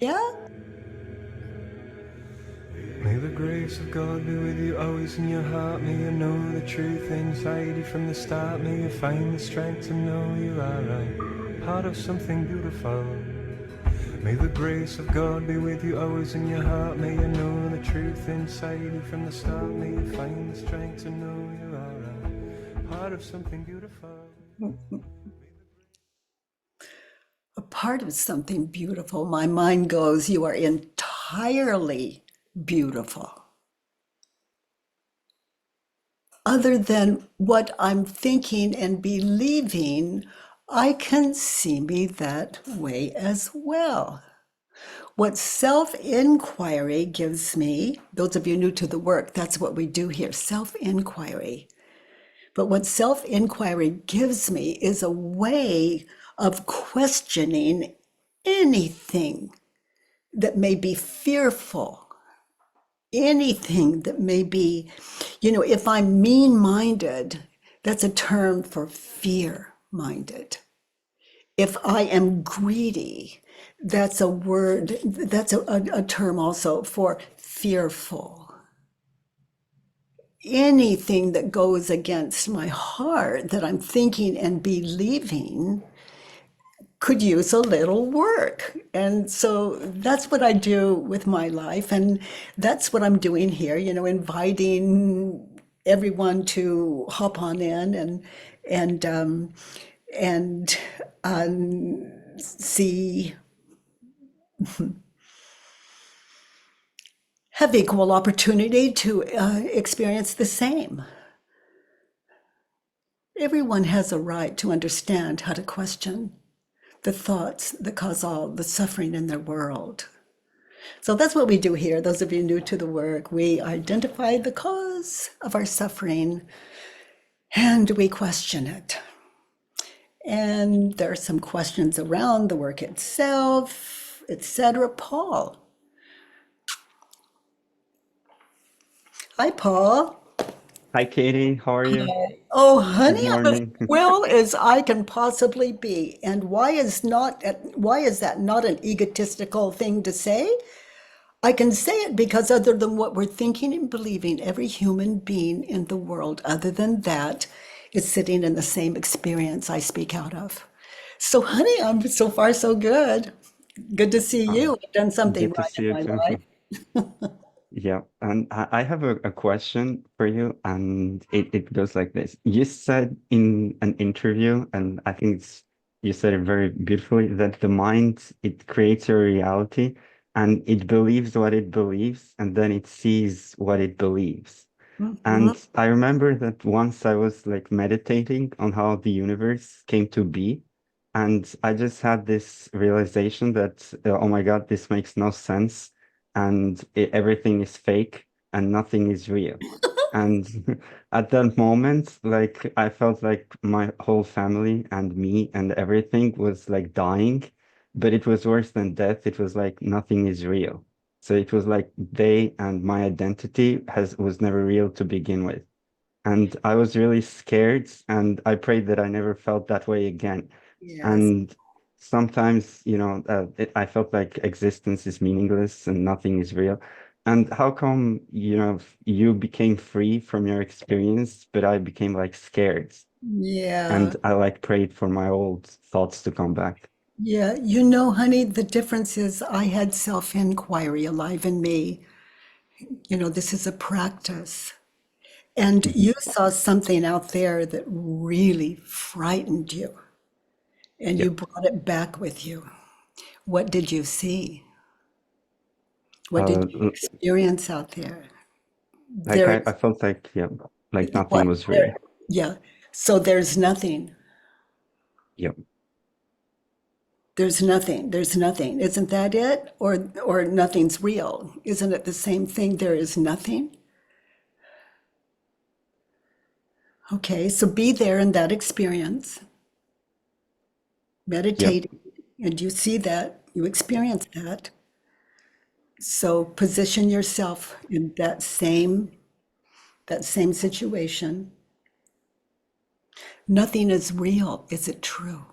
Yeah? May the grace of God be with you always in your heart. May you know the truth inside you from the start. May you find the strength to know you are a part of something beautiful. May the grace of God be with you always in your heart. May you know the truth inside you from the start. May you find the strength to know you are a part of something beautiful. A part of something beautiful. My mind goes, you are entirely beautiful. Other than what I'm thinking and believing, I can see me that way as well. What self-inquiry gives me, those of you new to the work, that's what we do here, self-inquiry. But what self-inquiry gives me is a way of questioning anything that may be fearful, anything that may be, if I'm mean-minded, that's a term for fear-minded. If I am greedy, that's a word, that's a term also for fearful. Anything that goes against my heart that I'm thinking and believing could use a little work. And so that's what I do with my life. And that's what I'm doing here, inviting everyone to hop on in and see, have equal opportunity to experience the same. Everyone has a right to understand how to question the thoughts that cause all the suffering in their world. So that's what we do here. Those of you new to the work, we identify the cause of our suffering and we question it. And there are some questions around the work itself, etc. Paul. Hi, Paul. Hi, Katie. How are you? Oh, honey, Good I'm as morning. well as I can possibly be. And why is that not an egotistical thing to say? I can say it because other than what we're thinking and believing, every human being in the world, other than that, is sitting in the same experience I speak out of. So, honey, I'm so far so good. Good to see you. I've done something Good to right see in you my too. life. Yeah, and I have a question for you, and it goes like this. You said in an interview, and I think you said it very beautifully, that the mind, it creates a reality and it believes what it believes, and then it sees what it believes. Mhm. And I remember that once I was like meditating on how the universe came to be, and I just had this realization that, oh my God, this makes no sense, and everything is fake and nothing is real. And at that moment, like I felt like my whole family and me and everything was like dying, but it was worse than death. It was like nothing is real. So it was like they and my identity was never real to begin with. And I was really scared, and I prayed that I never felt that way again. Yes. And sometimes, I felt like existence is meaningless and nothing is real. And how come, you became free from your experience, but I became like scared, Yeah. and I like prayed for my old thoughts to come back. Yeah. Honey, the difference is I had self-inquiry alive in me. This is a practice. And Mhm. you saw something out there that really frightened you, and Yeah. you brought it back with you. What did you see? What did you L- experience out there? like There I felt like, yeah, like is nothing what? was real. There, yeah. So there's nothing. Yeah. There's nothing. There's nothing. Isn't that it? Or nothing's real. Isn't it the same thing? There is nothing. Okay, so be there in that experience, Yeah. meditating, and you see that, you experience that. So position yourself in that same situation. Nothing is real. Is it true?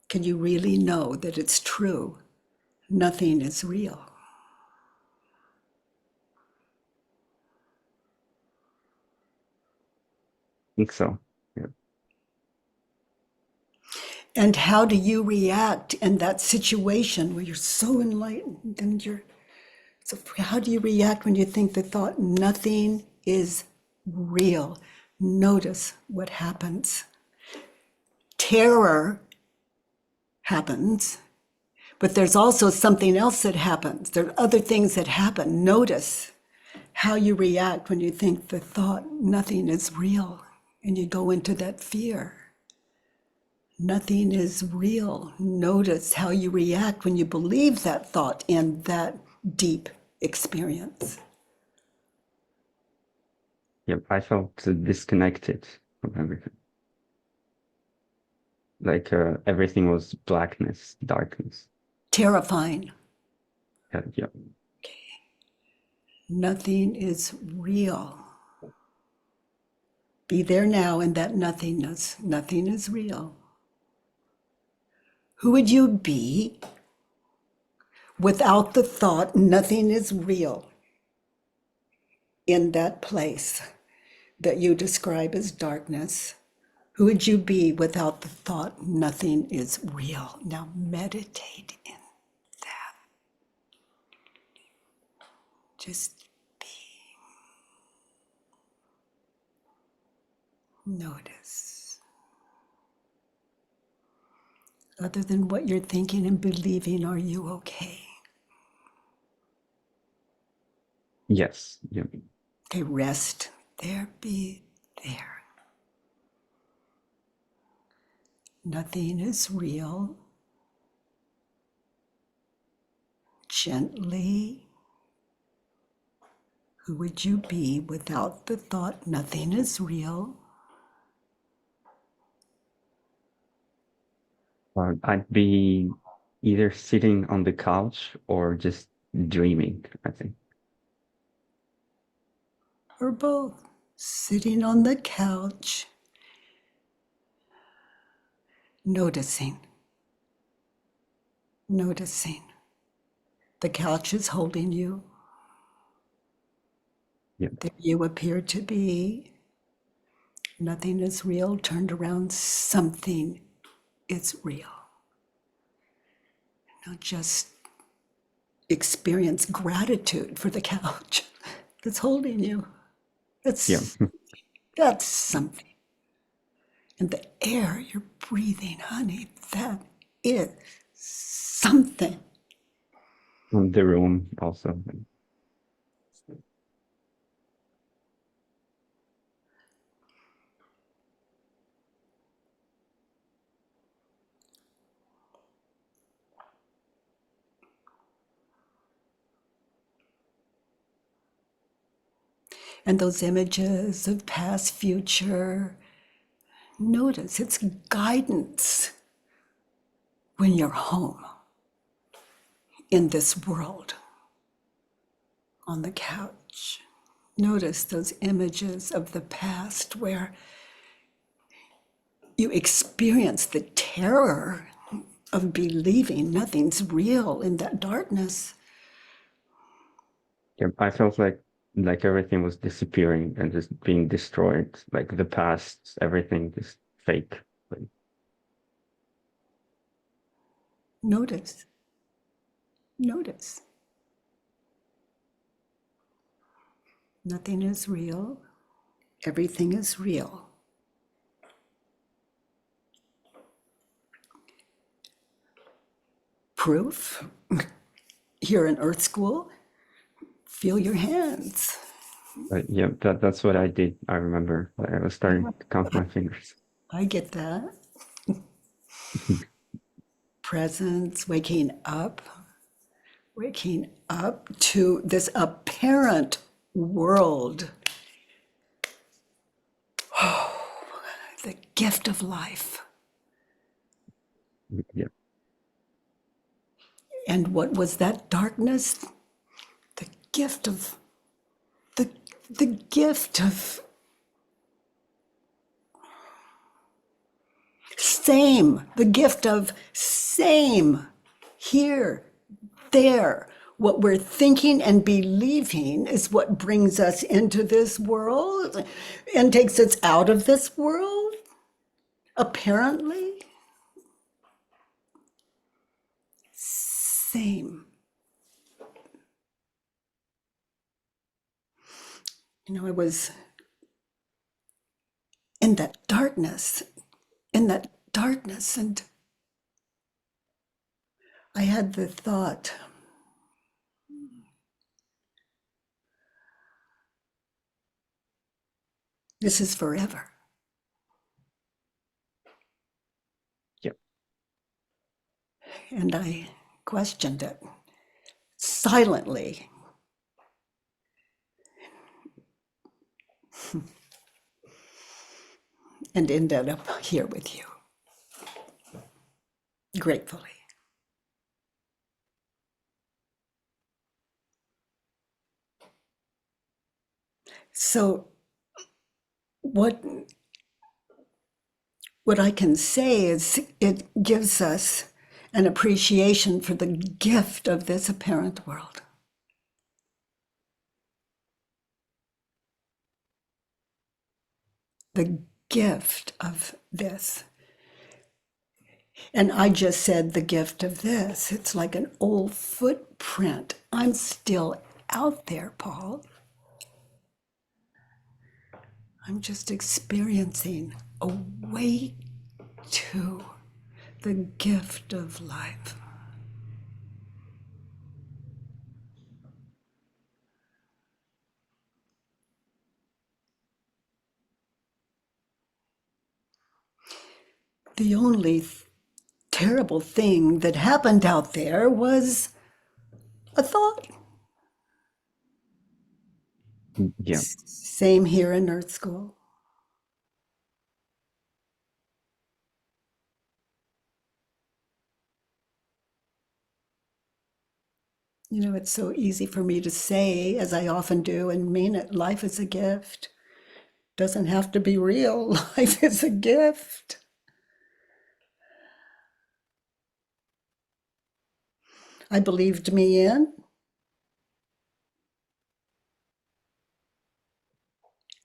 Can you really know that it's true? Nothing is real. I think so. Yeah. And how do you react in that situation where you're so enlightened and so how do you react when you think the thought, nothing is real? Notice what happens. Terror happens, but there's also something else that happens. There are other things that happen. Notice how you react when you think the thought, nothing is real, and you go into that fear. Nothing is real. Notice how you react when you believe that thought in that deep experience. Yep, I felt disconnected from everything. Like everything was blackness, darkness. Terrifying. Yeah. Nothing is real. Be there now in that nothingness. Nothing is real. Who would you be without the thought, nothing is real, in that place that you describe as darkness? Who would you be without the thought, nothing is real? Now meditate in that. Just be. Notice. Other than what you're thinking and believing, are you okay? Yes. Yeah. Okay, rest there, be there. Nothing is real. Gently. Who would you be without the thought, nothing is real? I'd be either sitting on the couch or just dreaming, I think. Or both. Sitting on the couch, noticing. The couch is holding you. Yeah. There you appear to be. Nothing is real. Turned around, something is real. Now just experience gratitude for the couch that's holding you. That's something. And the air you're breathing, honey, that is something. And the room also. And those images of past, future, notice it's guidance when you're home in this world on the couch. Notice those images of the past where you experience the terror of believing nothing's real in that darkness. Yeah, I felt like everything was disappearing and just being destroyed. Like the past, everything just fake. Like, Notice. Nothing is real. Everything is real. Proof? Here in Earth School, feel your hands. yeah, that's what I did. I remember I was starting to count my fingers. I get that. Presence, waking up to this apparent world. The gift of life. Yeah. And what was that darkness? The gift of same, the gift of same, here, there. What we're thinking and believing is what brings us into this world and takes us out of this world, apparently. Same. I was in that darkness, and I had the thought, this is forever. Yep. And I questioned it silently. And ended up here with you, gratefully. So what I can say is it gives us an appreciation for the gift of this apparent world. The gift of this. And I just said the gift of this. It's like an old footprint. I'm still out there, Paul. I'm just experiencing a way to the gift of life. The only terrible thing that happened out there was a thought. Yeah. Same here in Earth School. It's so easy for me to say, as I often do, and mean it, life is a gift. Doesn't have to be real. Life is a gift. I believed me in.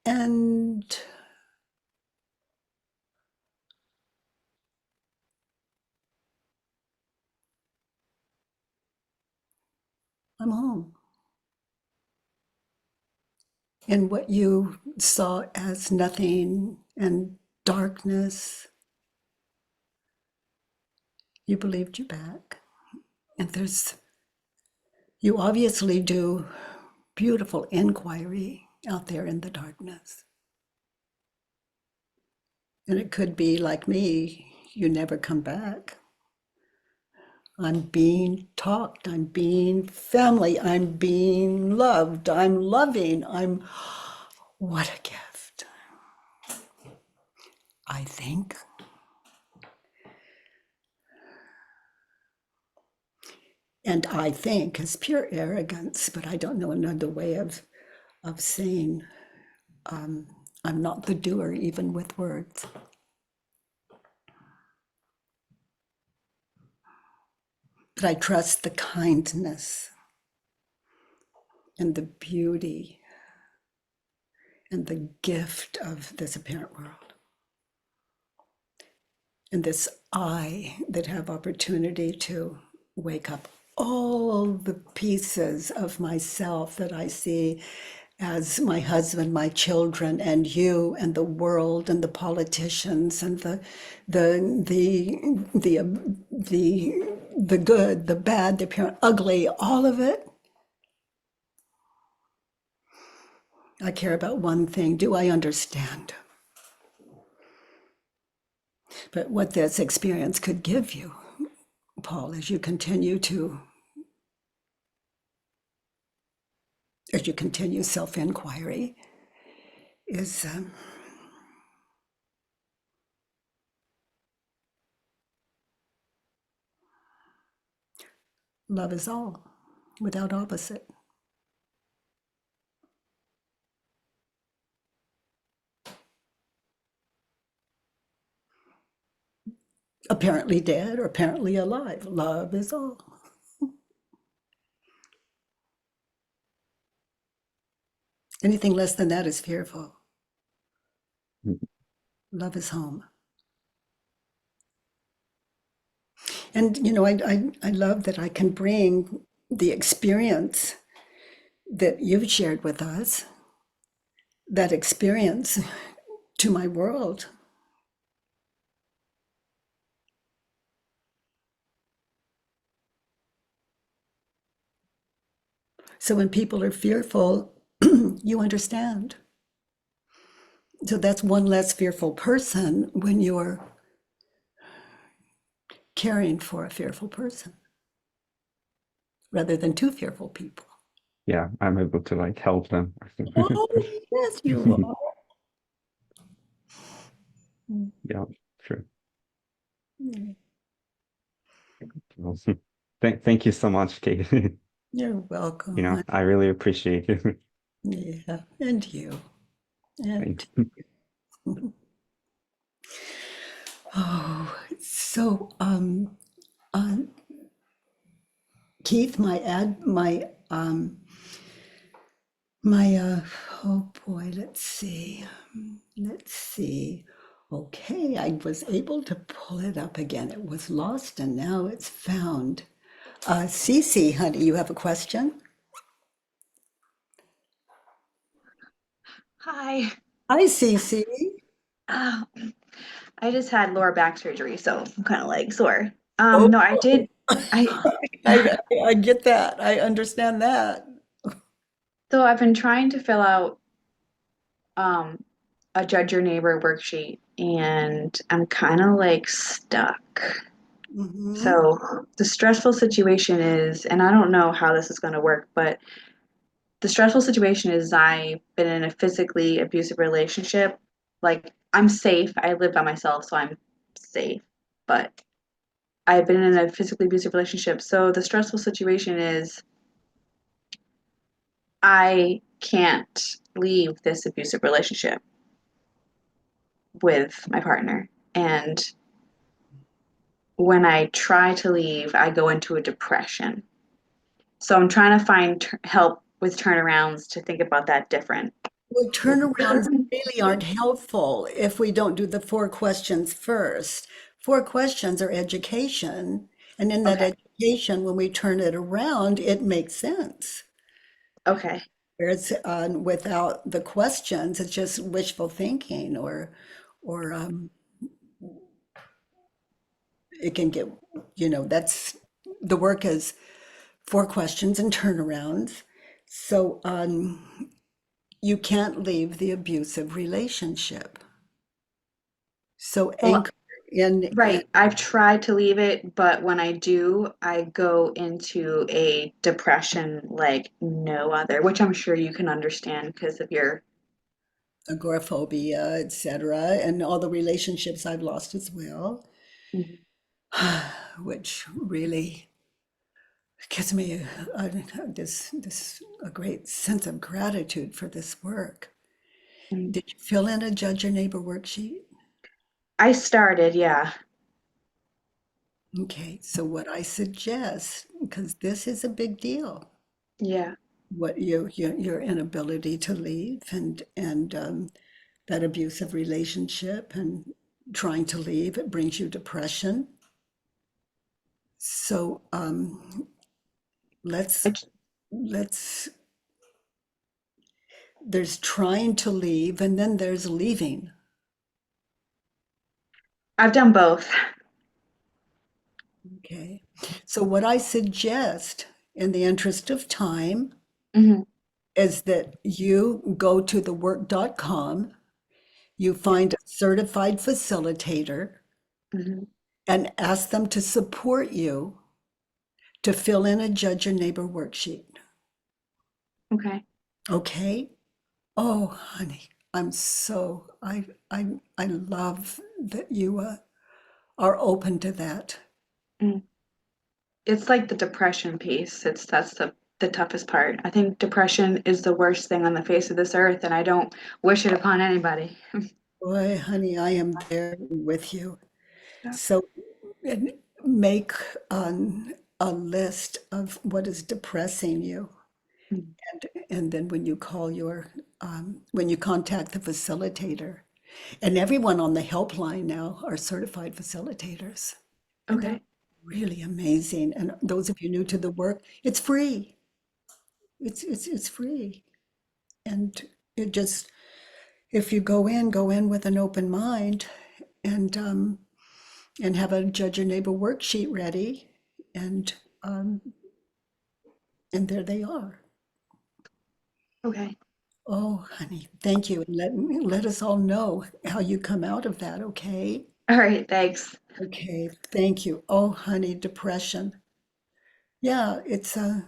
And I'm home. And what you saw as nothing and darkness, you believed you back. And you obviously do beautiful inquiry out there in the darkness. And it could be like me, you never come back. I'm being talked, I'm being family, I'm being loved, I'm loving, what a gift. I think. And I think is pure arrogance, but I don't know another way of saying I'm not the doer, even with words. But I trust the kindness and the beauty and the gift of this apparent world. And this I that have opportunity to wake up all the pieces of myself that I see as my husband, my children, and you, and the world, and the politicians, and the good, the bad, the apparent ugly, all of it. I care about one thing. Do I understand? But what this experience could give you, Paul, as you continue self-inquiry, is love is all, without opposite. apparently dead or apparently alive. Love is all. Anything less than that is fearful. Love is home. And, I love that I can bring the experience that you've shared with us, that experience to my world. So when people are fearful, you understand. So that's one less fearful person when you're caring for a fearful person rather than two fearful people. Yeah, I'm able to like help them. Oh, yes, you are. Yeah, sure. Mm. Awesome. Thank you so much, Kate. You're welcome. I really appreciate it. Yeah, and you. And Thank you. Oh, so Keith, oh boy, let's see. Okay, I was able to pull it up again. It was lost and now it's found. Cece, honey, you have a question? Hi. Hi, Cece. Oh, I just had lower back surgery, so I'm kind of like sore. Oh. No, I did. I get that. I understand that. So I've been trying to fill out a judge your neighbor worksheet, and I'm kind of like stuck. Mhm. So the stressful situation is, and I don't know how this is going to work, but the stressful situation is I've been in a physically abusive relationship. Like, I'm safe. I live by myself, so I'm safe. But I've been in a physically abusive relationship. So the stressful situation is I can't leave this abusive relationship with my partner. And when I try to leave, I go into a depression. So I'm trying to find help with turnarounds to think about that different. Well, turnarounds really aren't helpful if we don't do the 4 questions first. 4 questions are education. And in that Okay. education, when we turn it around, it makes sense. Okay. Whereas without the questions, it's just wishful thinking or it can get, that's the work is 4 questions and turnarounds. So you can't leave the abusive relationship. So Well, anchor in. right. I've tried to leave it, but when I do, I go into a depression like no other, which I'm sure you can understand because of your. Agoraphobia, etc., and all the relationships I've lost as well, which really gives me a great sense of gratitude for this work. Mhm. Did you fill in a Judge Your Neighbor worksheet? I started, yeah. Okay, so what I suggest, because this is a big deal, Yeah. what your inability to leave and that abusive relationship and trying to leave, it brings you depression. So let's there's trying to leave and then there's leaving. I've done both. Okay, so what I suggest in the interest of time Mhm. is that you go to thework.com, you find a certified facilitator Mhm. and ask them to support you to fill in a Judge Your Neighbor worksheet. Okay. Okay? Oh, honey, I love that you are open to that. Mm. It's like the depression piece. That's the toughest part. I think depression is the worst thing on the face of this earth, and I don't wish it upon anybody. Boy, honey, I am there with you. Yeah. So and make a list of what is depressing you. And then when you when you contact the facilitator, and everyone on the helpline now are certified facilitators. And they're Okay. really amazing. And those of you new to the work, it's free. It's free. And it just, if you go in with an open mind and have a judge your neighbor worksheet ready, and there they are. Okay. Oh, honey, thank you. And let us all know how you come out of that, okay? All right. Thanks. Okay, thank you. Oh, honey, depression. Yeah, it's a,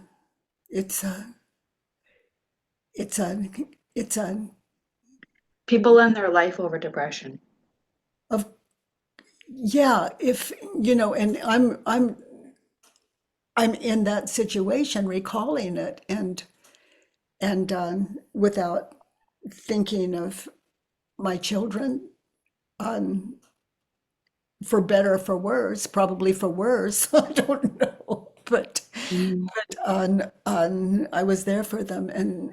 it's a, it's a, People end their life over depression. of, yeah, if, and I'm in that situation, recalling it, and without thinking of my children, for better or for worse, probably for worse, I don't know, but I was there for them, and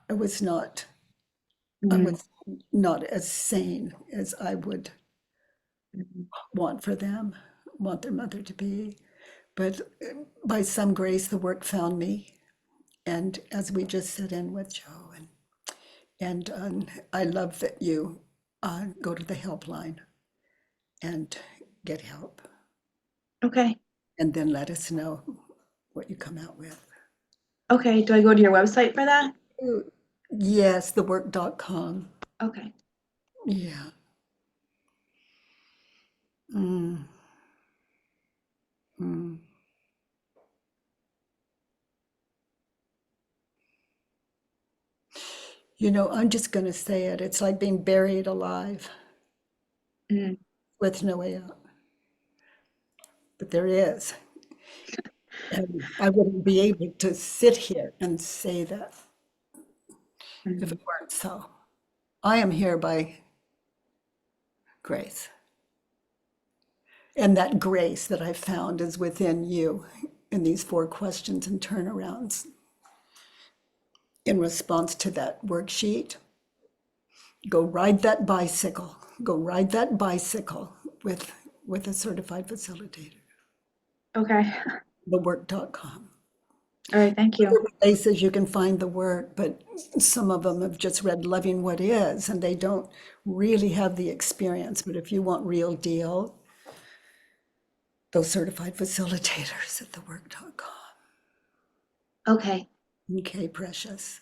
I was not as sane as I would want for them, want their mother to be. But by some grace, the work found me, and as we just sit in with Joe, and I love that you go to the helpline and get help, Okay. and then let us know what you come out with. Okay. Do I go to your website for that? Yes, thework.com. Okay. Yeah. Mm. Mm. I'm just going to say it. It's like being buried alive Mm. with no way out. But there is. And I wouldn't be able to sit here and say that if it weren't so. I am here by grace. And that grace that I found is within you in these 4 questions and turnarounds. In response to that worksheet, go ride that bicycle. Go ride that bicycle with a certified facilitator. Okay. Thework.com. All right. Thank you. Other places you can find the work, but some of them have just read Loving What Is, and they don't really have the experience. But if you want real deal, those certified facilitators at thework.com. Okay. Okay, precious.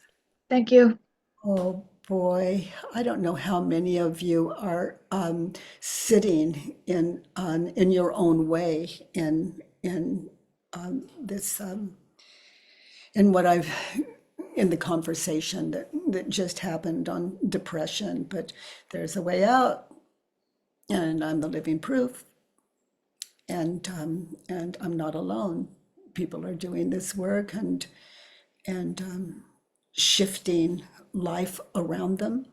Thank you. Oh boy, I don't know how many of you are sitting in your own way in this in what I've in the conversation that just happened on depression, but there's a way out, and I'm the living proof, and I'm not alone. People are doing this work and shifting life around them.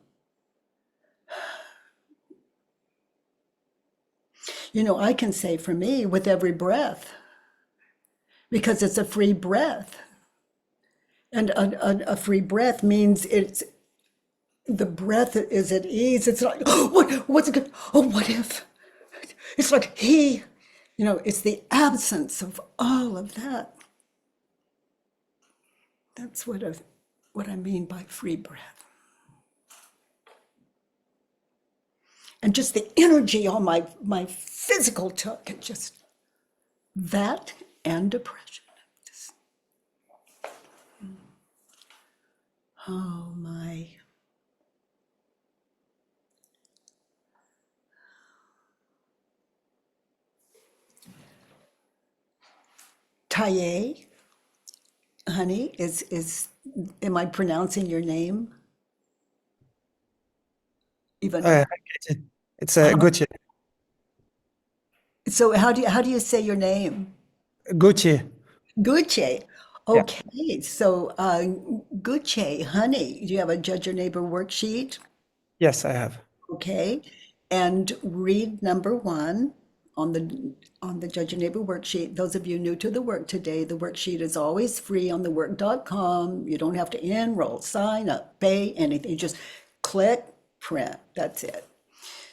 I can say for me, with every breath, because it's a free breath. And a free breath means the breath is at ease. It's like, oh, what's good? Oh, what if? It's like it's the absence of all of that. That's what I mean by free breath. And just the energy on my physical took, it just that and depression. Just, oh my. Taye, honey, am I pronouncing your name? Even It's Gucci. so, how do you say your name? Gucci. Gucci. Yeah. Okay, so Gucci, honey, do you have a Judge Your Neighbor worksheet? Yes, I have. Okay, and read number 1 on the Judge Your Neighbor worksheet. Those of you new to the work today, the worksheet is always free on thework.com. You don't have to enroll, sign up, pay anything. You just click, print. That's it.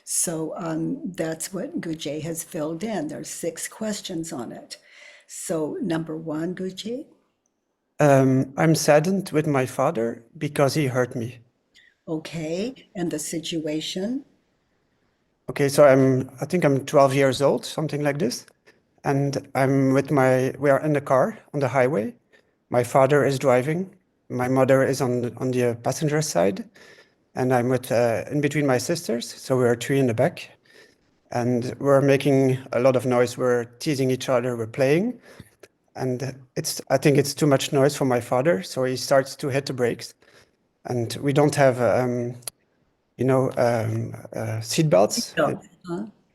So that's what Gujay has filled in. There's 6 questions on it. So number 1, Gujay. I'm saddened with my father because he hurt me. Okay, and the situation. Okay, so I think I'm 12 years old, something like this. And we are in the car on the highway. My father is driving. My mother is on the passenger side. And I'm in between my sisters. So we're 3 in the back. And we're making a lot of noise. We're teasing each other. We're playing. And I think it's too much noise for my father. So he starts to hit the brakes. And we don't have, seat belts.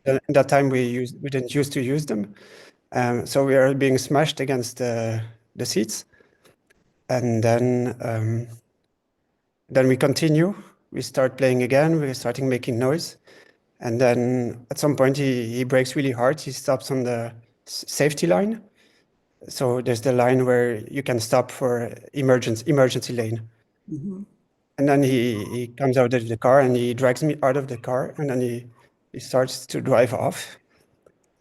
In that time, we didn't used to use them. So we are being smashed against the seats. And then we continue. We start playing again. We're starting making noise. And then at some point, he brakes really hard. He stops on the safety line. So there's the line where you can stop for emergency lane. And then he comes out of the car and he drags me out of the car, and then he starts to drive off.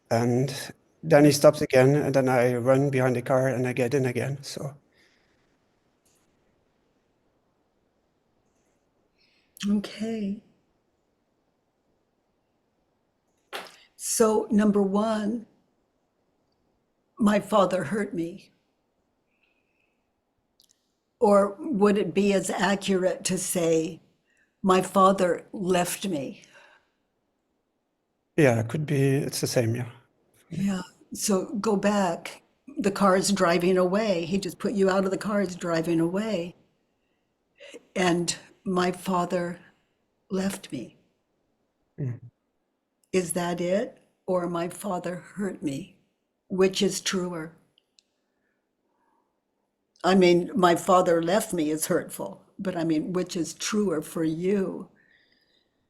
And then he stops again, and then I run behind the car and I get in again. So Okay. So number 1, my father hurt me. Or would it be as accurate to say, my father left me? yeah, it could be, it's the same, yeah. Yeah. So go back. The car is driving away. He just put you out of the car, it's driving away. And my father left me. Is that it? Or my father hurt me? Which is truer? I mean, my father left me is hurtful, but I mean, which is truer for you?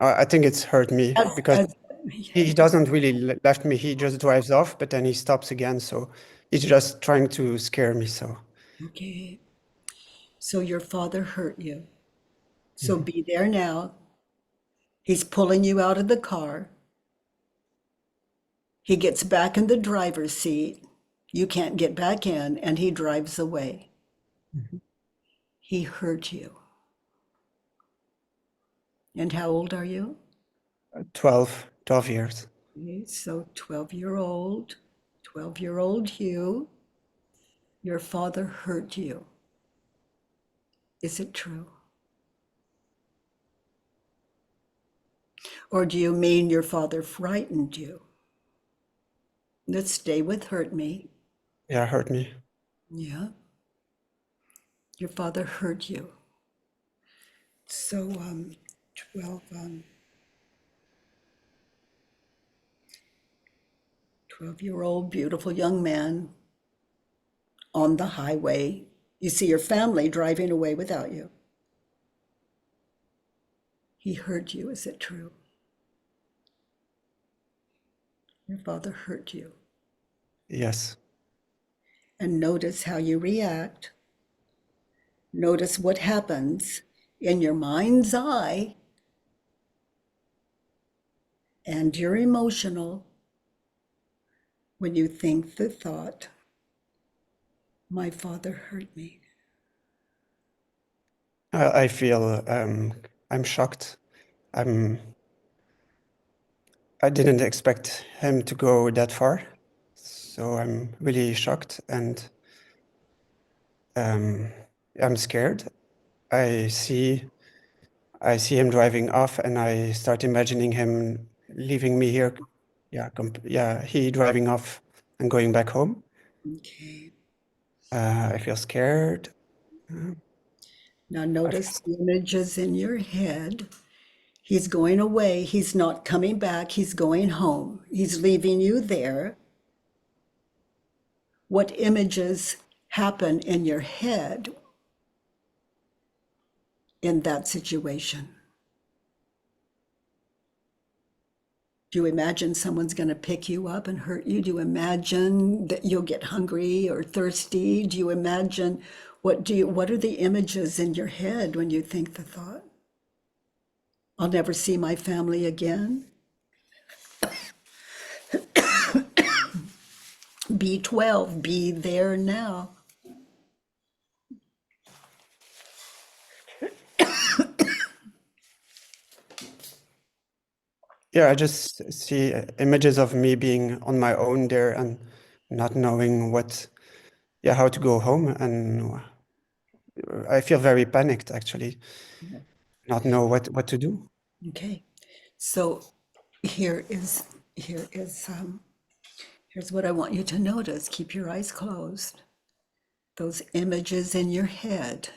I think it's hurt me because As- he doesn't really left me. He just drives off, but then he stops again. So he's just trying to scare me. So Okay. So your father hurt you. So be there now. He's pulling you out of the car. He gets back in the driver's seat. You can't get back in, and he drives away. He hurt you. And how old are you? 12 years. Okay, so 12-year-old Hugh, your father hurt you. Is it true? Or do you mean your father frightened you? Let's stay with hurt me. Yeah, hurt me. Yeah. Your father hurt you. So 12-year-old beautiful young man on the highway. You see your family driving away without you. He hurt you, is it true? Your father hurt you. Yes. And notice how you react. Notice what happens in your mind's eye, and you're emotional when you think the thought, my father hurt me. I feel I'm shocked. I didn't expect him to go that far. So I'm really shocked, and I'm scared. I see him driving off, and I start imagining him leaving me here. Yeah, he driving off and going back home. Okay. I feel scared. Now notice the images in your head. He's going away. He's not coming back. He's going home. He's leaving you there. What images happen in your head in that situation? Do you imagine someone's going to pick you up and hurt you? Do you imagine that you'll get hungry or thirsty? Do you imagine what are the images in your head when you think the thought? I'll never see my family again. B12, be there now. Yeah, I just see images of me being on my own there and not knowing how to go home. And I feel very panicked, actually, not know what to do. Okay, so here's what I want you to notice. Keep your eyes closed. Those images in your head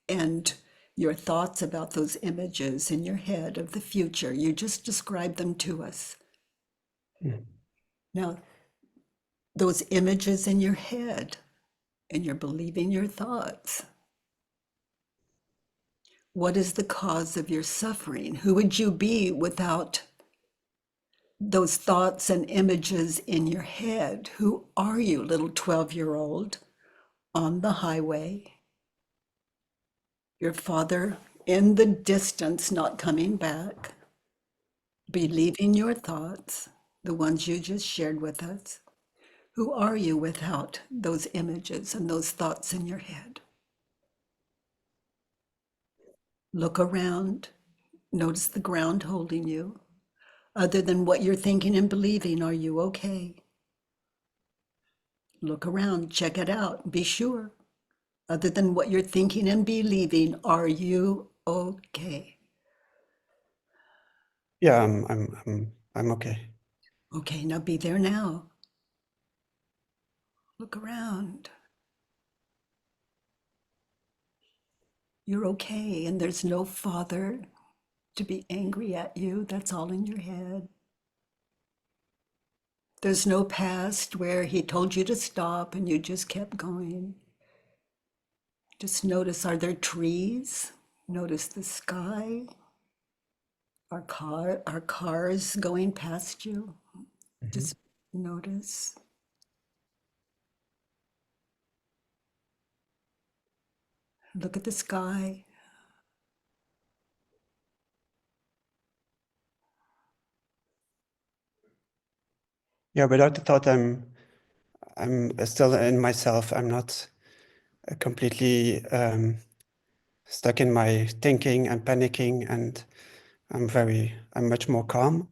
and your thoughts about those images in your head of the future. You just described them to us. Now, those images in your head, and you're believing your thoughts. What is the cause of your suffering? Who would you be without those thoughts and images in your head? Who are you, little 12-year-old on the highway? Your father in the distance, not coming back, believing your thoughts, the ones you just shared with us. Who are you without those images and those thoughts in your head? Look around, notice the ground holding you. Other than what you're thinking and believing, are you okay? Look around, check it out, be sure. Other than what you're thinking and believing, are you okay? Yeah, I'm okay. Okay, now be there now. Look around. You're okay, and there's no father to be angry at you. That's all in your head. There's no past where he told you to stop and you just kept going. Just notice, are there trees? Notice the sky. Are cars going past you? Just notice. Look at the sky. Yeah, without the thought, I'm still in myself. I'm not completely stuck in my thinking and panicking, and I'm much more calm.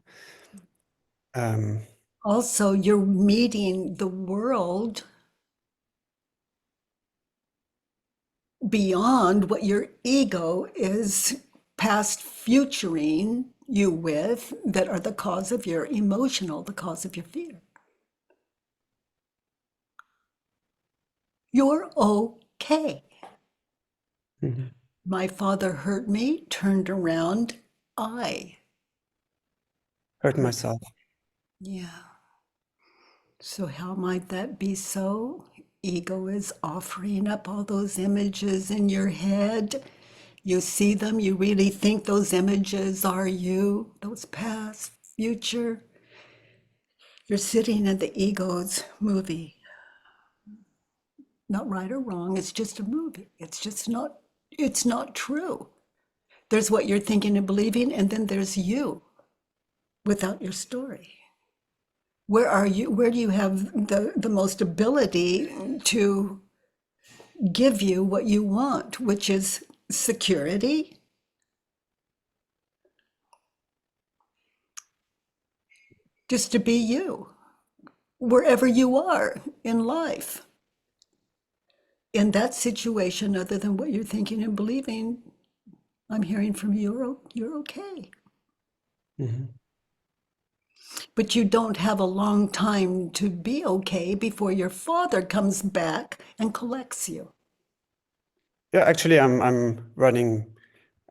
Also, you're meeting the world beyond what your ego is past futuring you with, that are the cause of your emotional, the cause of your fear. You're okay. My father hurt me, turned around, I Hurt myself. Yeah. So how might that be so? Ego is offering up all those images in your head. You see them, you really think those images are you, those past, future. You're sitting in the ego's movie. Not right or wrong, it's just a movie. It's not true. There's what you're thinking and believing, and then there's you without your story. Where are you? Where do you have the most ability to give you what you want, which is security, just to be you, wherever you are in life. In that situation, other than what you're thinking and believing, I'm hearing from you, you're okay. But you don't have a long time to be okay before your father comes back and collects you. Yeah, actually, I'm running.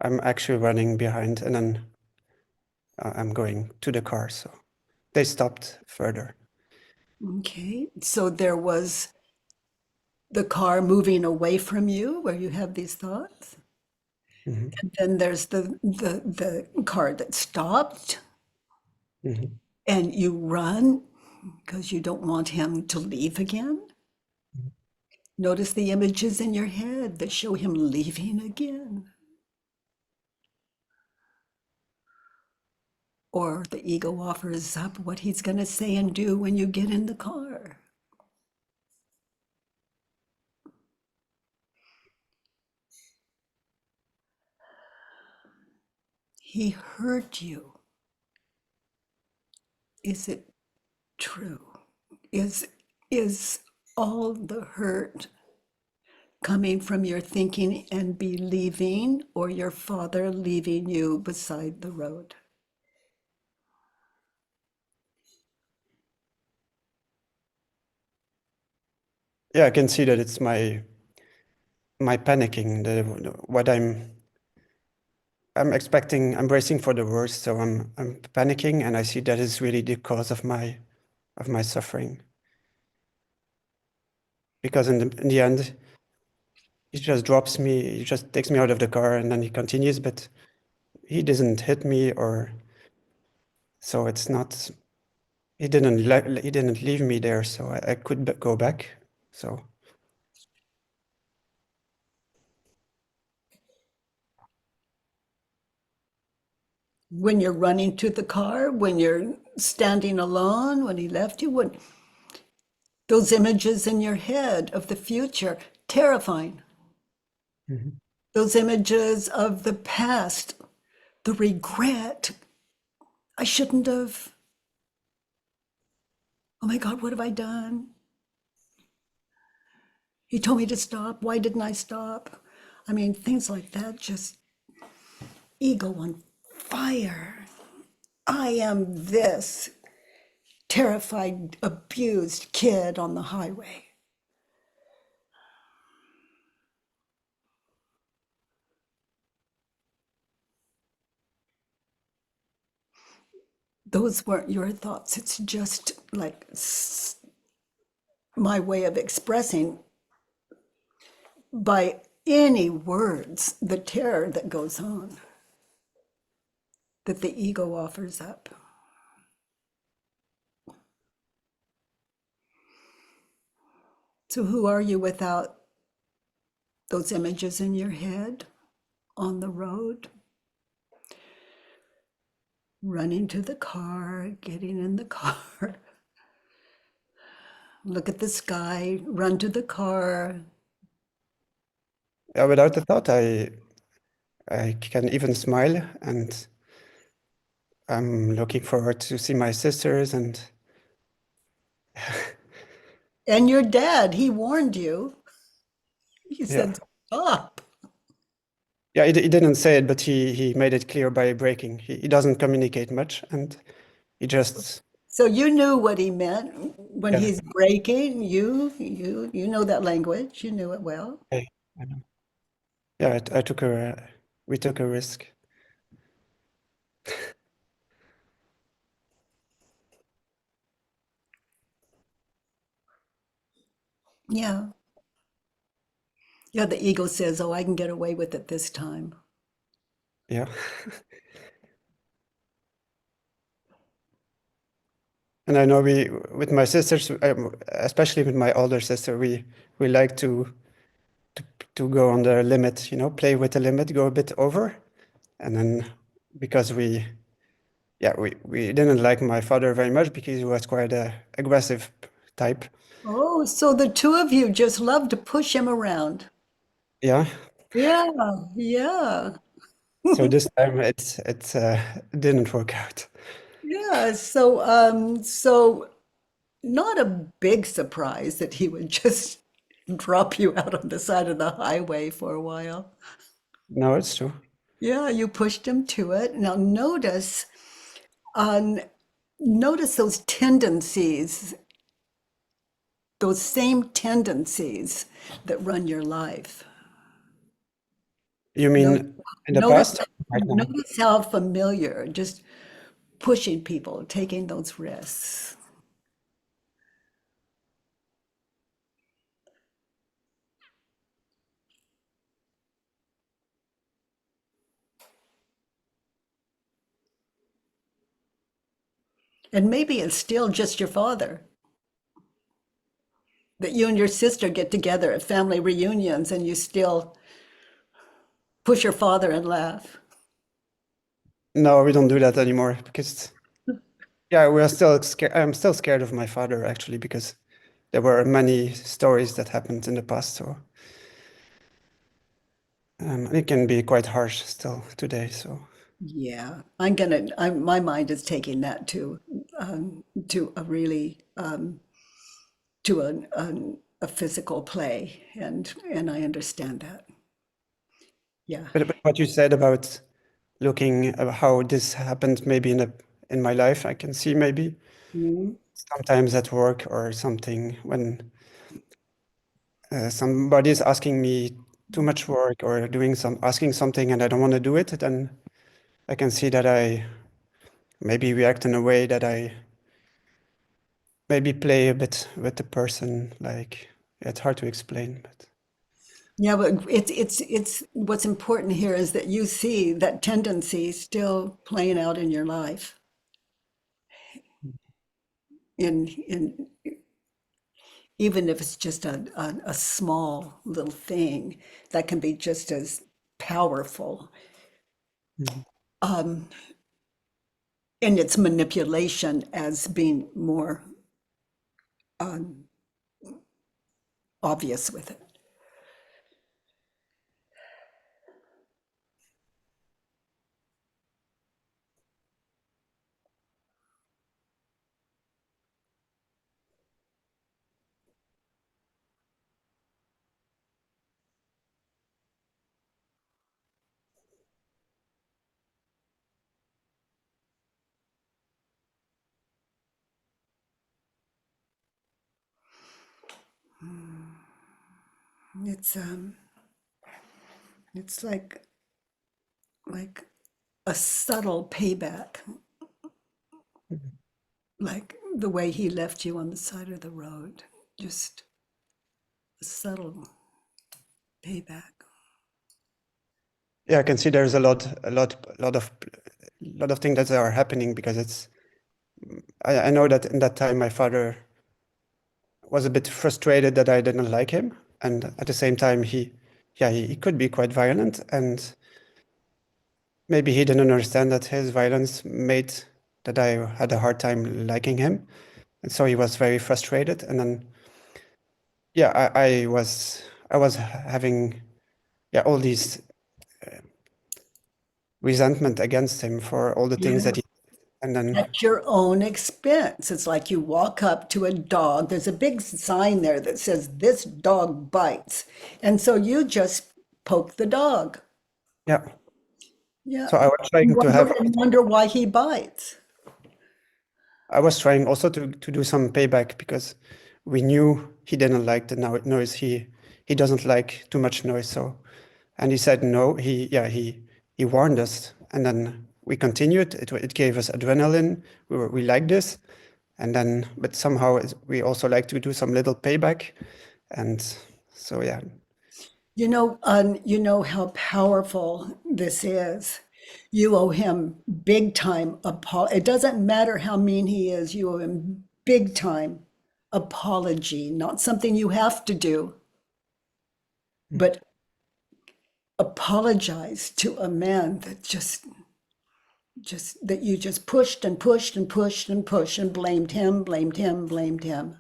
I'm actually running behind, and then I'm going to the car. So they stopped further. Okay, so there was the car moving away from you where you have these thoughts. And then there's the car that stopped. Mhm. and you run because you don't want him to leave again. Notice the images in your head that show him leaving again. Or the ego offers up what he's going to say and do when you get in the car. He hurt you. Is it true? Is all the hurt coming from your thinking and believing, or your father leaving you beside the road? Yeah, I can see that it's my panicking, what I'm expecting, I'm bracing for the worst, so I'm panicking, and I see that is really the cause of my suffering. Because in the end, he just drops me, he just takes me out of the car, and then he continues, but he doesn't hit me, or so it's not. He didn't leave me there, so I could go back. So When you're running to the car, when you're standing alone, when he left you, when those images in your head of the future, terrifying. Mhm. Those images of the past, the regret. I shouldn't have. Oh my God, what have I done? He told me to stop. Why didn't I stop? I mean, things like that, just ego on fire. I am this terrified, abused kid on the highway. Those weren't your thoughts. It's just like my way of expressing by any words the terror that goes on, that the ego offers up. So who are you without those images in your head on the road? Running to the car, getting in the car, look at the sky, run to the car. yeah, without the thought, I can even smile, and I'm looking forward to see my sisters, and And your dad, he warned you. He yeah. said, stop. Yeah, he didn't say it, but he made it clear by braking. He doesn't communicate much, and he just So you knew what he meant when yeah. he's breaking. You know that language. You knew it well. I know. Yeah, I took a we took a risk. Yeah. Yeah, the ego says, oh, I can get away with it this time. Yeah. And I know with my sisters, especially with my older sister, we like to go on the limit, play with the limit, go a bit over, and then because we didn't like my father very much because he was quite a aggressive type. Oh, so the two of you just love to push him around. Yeah. Yeah, yeah. So this time it didn't work out. Yeah, so not a big surprise that he would just drop you out on the side of the highway for a while. No, it's true. Yeah, you pushed him to it. Now um, notice those tendencies, those same tendencies that run your life. You mean in the Notice, past? Right now? notice how familiar, just pushing people, taking those risks. And maybe it's still just your father. That you and your sister get together at family reunions and you still push your father and laugh. No, we don't do that anymore because, yeah, we are still scared. I'm still scared of my father, actually, because there were many stories that happened in the past. So it can be quite harsh still today. So Yeah, my mind is taking that to a really, to a physical play, and I understand that. Yeah. but what you said about looking at how this happened maybe in my life, I can see maybe sometimes at work or something when somebody is asking me too much work or asking something and I don't want to do it, then I can see that I maybe react in a way that I maybe play a bit with the person. Like, it's hard to explain, but Yeah, but it's what's important here is that you see that tendency still playing out in your life. In even if it's just a small little thing that can be just as powerful in its manipulation as being more obvious with it. It's it's like a subtle payback, like the way he left you on the side of the road, just a subtle payback. yeah, I can see there's a lot of things that are happening because it's. I know that in that time my father was a bit frustrated that I didn't like him, and at the same time he could be quite violent, and maybe he didn't understand that his violence made that I had a hard time liking him, and so he was very frustrated. And then yeah, I was having all these resentment against him for all the things Yeah. that he. And then At your own expense. It's like you walk up to a dog. There's a big sign there that says, "This dog bites." And so you just poke the dog. yeah, Yeah. so I was trying to have. And wonder why he bites. I was trying also to do some payback because we knew he didn't like the noise. He doesn't like too much noise. So, and he said no. He warned us, and then we continued. It gave us adrenaline. We liked this, and then but somehow we also like to do some little payback, and so yeah. You know how powerful this is. You owe him big time It doesn't matter how mean he is. You owe him big time apology, not something you have to do, but apologize to a man that just that you just pushed and pushed and pushed and pushed and blamed him, blamed him, blamed him.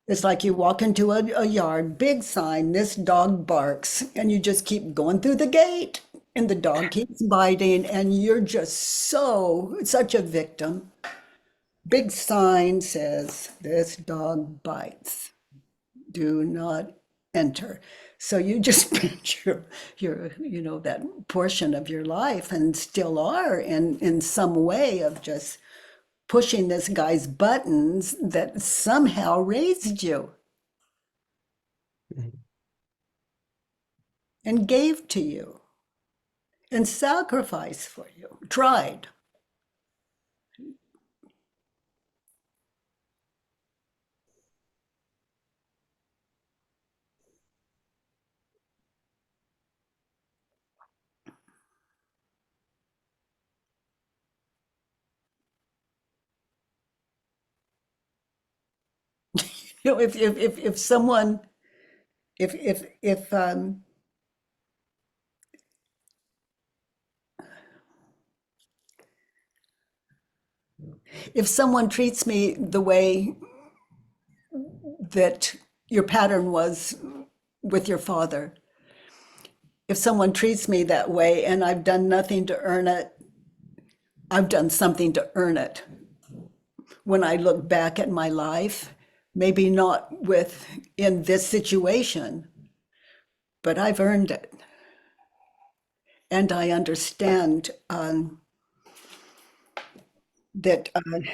It's like you walk into a yard, big sign, "This dog barks," and you just keep going through the gate and the dog keeps biting and you're just such a victim. Big sign says, "This dog bites. Do not enter." So you just spent your that portion of your life and still are in some way of just pushing this guy's buttons that somehow raised you and gave to you and sacrificed for you, tried. if someone, if someone treats me the way that your pattern was with your father, if someone treats me that way and I've done nothing to earn it, I've done something to earn it. When I look back at my life, maybe not in this situation, but I've earned it. And I understand that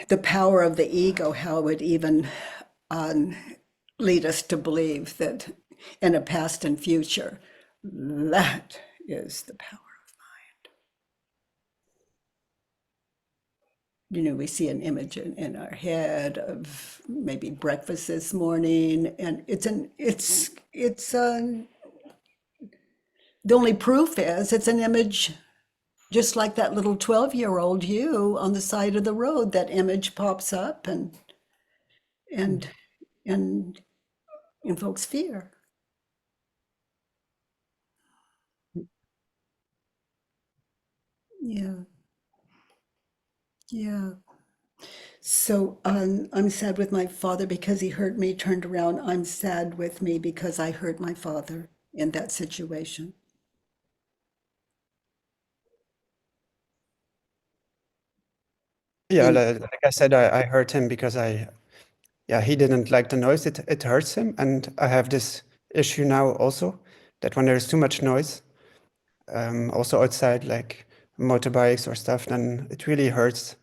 the power of the ego, how it would even lead us to believe that in a past and future, that is the power of mind. We see an image in our head of maybe breakfast this morning, and the only proof is it's an image just like that little 12-year-old you on the side of the road. That image pops up and invokes fear. Yeah. So I'm sad with my father because he hurt me, turned around. I'm sad with me because I hurt my father in that situation. Yeah, like I said, I hurt him because he didn't like the noise. It hurts him. And I have this issue now also that when there's too much noise, also outside, like motorbikes or stuff, then it really hurts.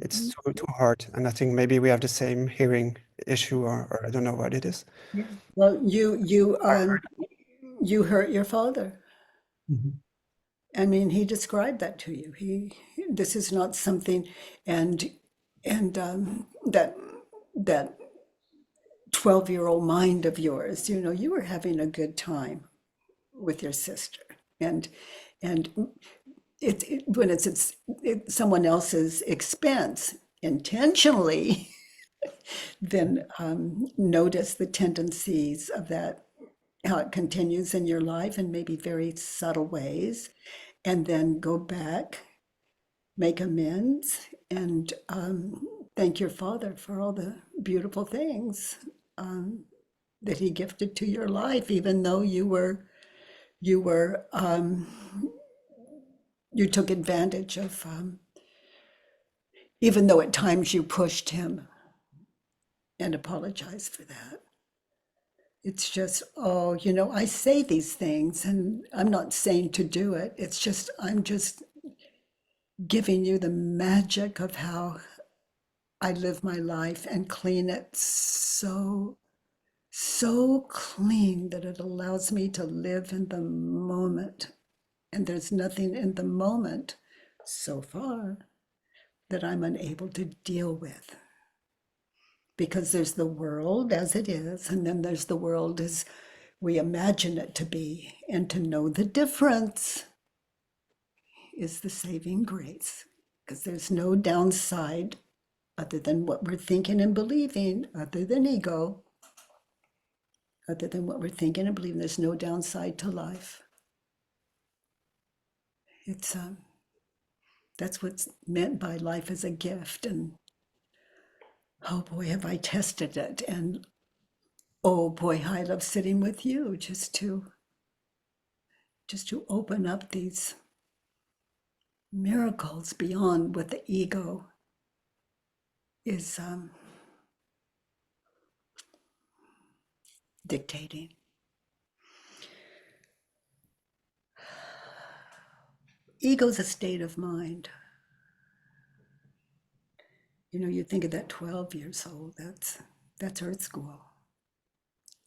It's too hard. And I think maybe we have the same hearing issue, or I don't know what it is. Yeah. Well, you hurt your father. I mean, he described that to you. This is not something, and that 12-year-old mind of yours, you were having a good time with your sister, and when it's someone else's expense intentionally, then notice the tendencies of that, how it continues in your life in maybe very subtle ways, and then go back, make amends, and thank your father for all the beautiful things that he gifted to your life, even though you took advantage of, even though at times you pushed him, and apologize for that. It's just, I say these things and I'm not saying to do it. It's just, I'm just giving you the magic of how I live my life and clean it so clean that it allows me to live in the moment. And there's nothing in the moment so far that I'm unable to deal with. Because there's the world as it is, and then there's the world as we imagine it to be. And to know the difference is the saving grace, because there's no downside other than what we're thinking and believing, other than ego, other than what we're thinking and believing. There's no downside to life. It's that's what's meant by life as a gift. And oh boy, have I tested it. And oh boy, I love sitting with you just to open up these miracles beyond what the ego is dictating. Ego's a state of mind. You think of that 12 years old, that's Earth School.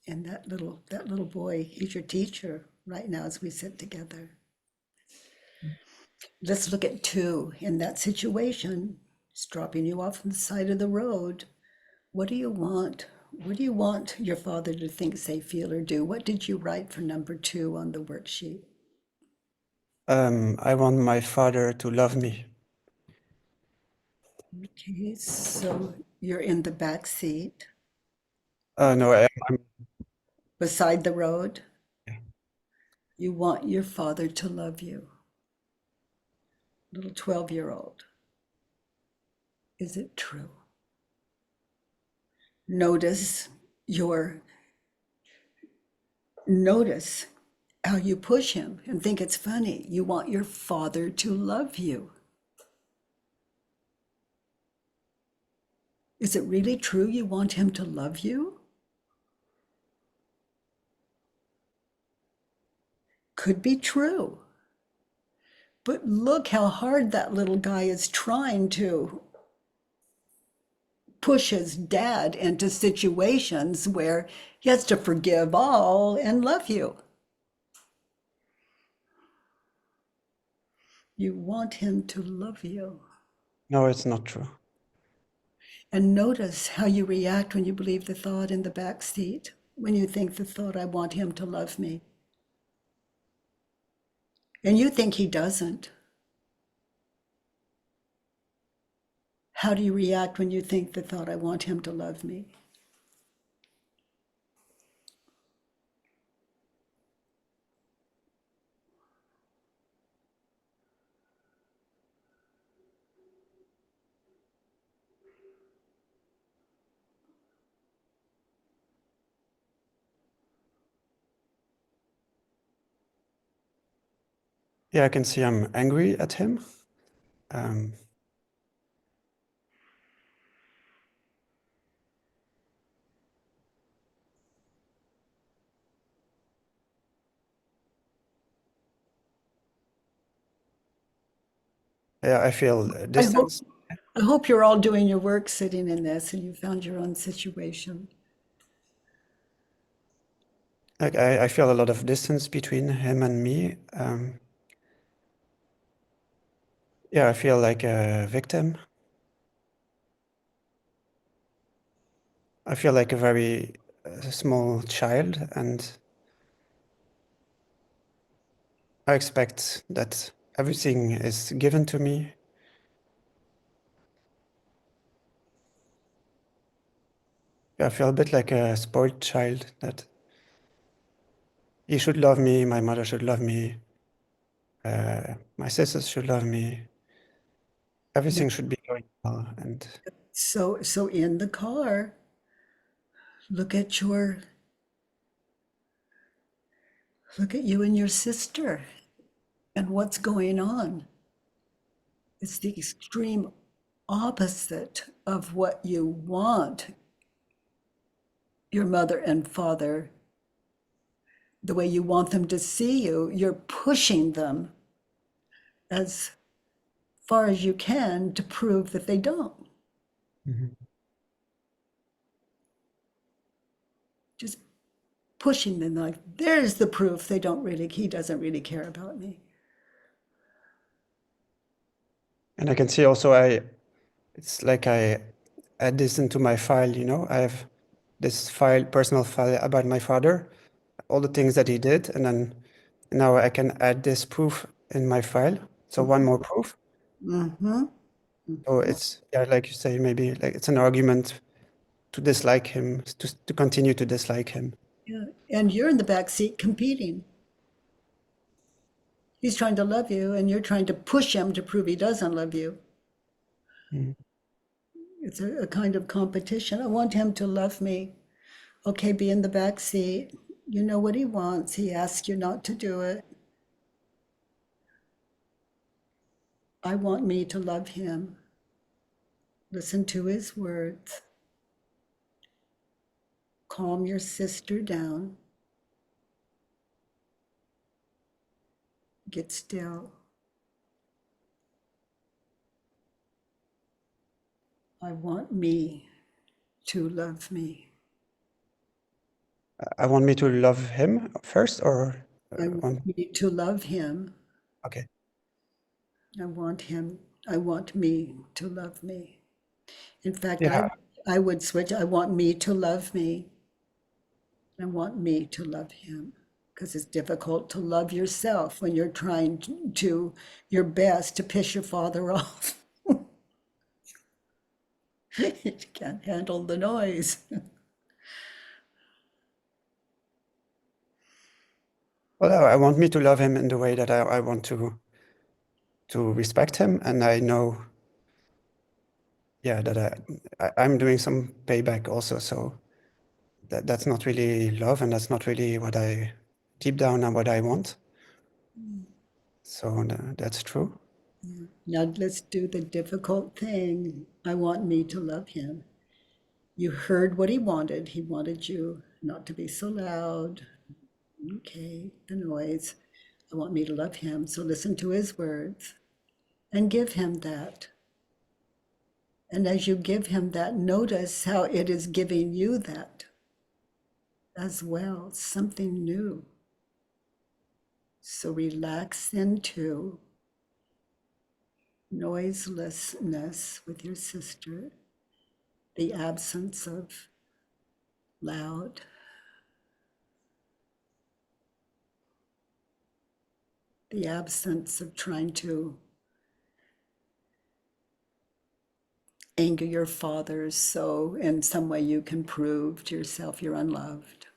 And that little boy, he's your teacher right now as we sit together. Let's look at 2 in that situation. It's dropping you off on the side of the road. What do you want? What do you want your father to think, say, feel, or do? What did you write for number 2 on the worksheet? I want my father to love me. Okay, so you're in the back seat. No, I'm Beside the road? Yeah. You want your father to love you. Little 12-year-old. Is it true? Notice how you push him and think it's funny. You want your father to love you. Is it really true you want him to love you? Could be true. But look how hard that little guy is trying to push his dad into situations where he has to forgive all and love you. You want him to love you. No, it's not true. And notice how you react when you believe the thought in the back seat, when you think the thought, I want him to love me. And you think he doesn't. How do you react when you think the thought, I want him to love me? Yeah, I can see I'm angry at him. Yeah, I feel distance. I hope you're all doing your work sitting in this and you found your own situation. Like I feel a lot of distance between him and me. Yeah, I feel like a victim. I feel like a very small child, and I expect that everything is given to me. I feel a bit like a spoiled child, that he should love me, my mother should love me, my sisters should love me. Everything should be going well. And So in the car, look at you and your sister and what's going on. It's the extreme opposite of what you want your mother and father, the way you want them to see you. You're pushing them as far as you can to prove that they don't. Just pushing them like, there's the proof he doesn't really care about me. And I can see also it's like I add this into my file, I have this personal file about my father, all the things that he did, and then now I can add this proof in my file. So one more proof. Mm-hmm. So it's, yeah, like you say, maybe like it's an argument to dislike him, to continue to dislike him. Yeah. And you're in the back seat competing. He's trying to love you and you're trying to push him to prove he doesn't love you. It's a kind of competition. I want him to love me. Okay, be in the back seat. You know what he wants. He asks you not to do it. I want me to love him. Listen to his words. Calm your sister down. Get still. I want me to love me. I want me to love him first, or I want me to love him. Okay. I want me to love me. In fact, Yeah. I would switch. I want me to love me. I want me to love him, because it's difficult to love yourself when you're trying to your best to piss your father off. You can't handle the noise. Well, I want me to love him in the way that I want to respect him, and I know, yeah, that I'm doing some payback also. So that's not really love, and that's not really what I deep down and what I want. So that's true. Now let's do the difficult thing. I want me to love him. You heard what he wanted. He wanted you not to be so loud. Okay, the noise. I want me to love him. So listen to his words and give him that. And as you give him that, notice how it is giving you that as well, something new. So relax into noiselessness with your sister, the absence of loud, the absence of trying to anger your father so in some way you can prove to yourself you're unloved.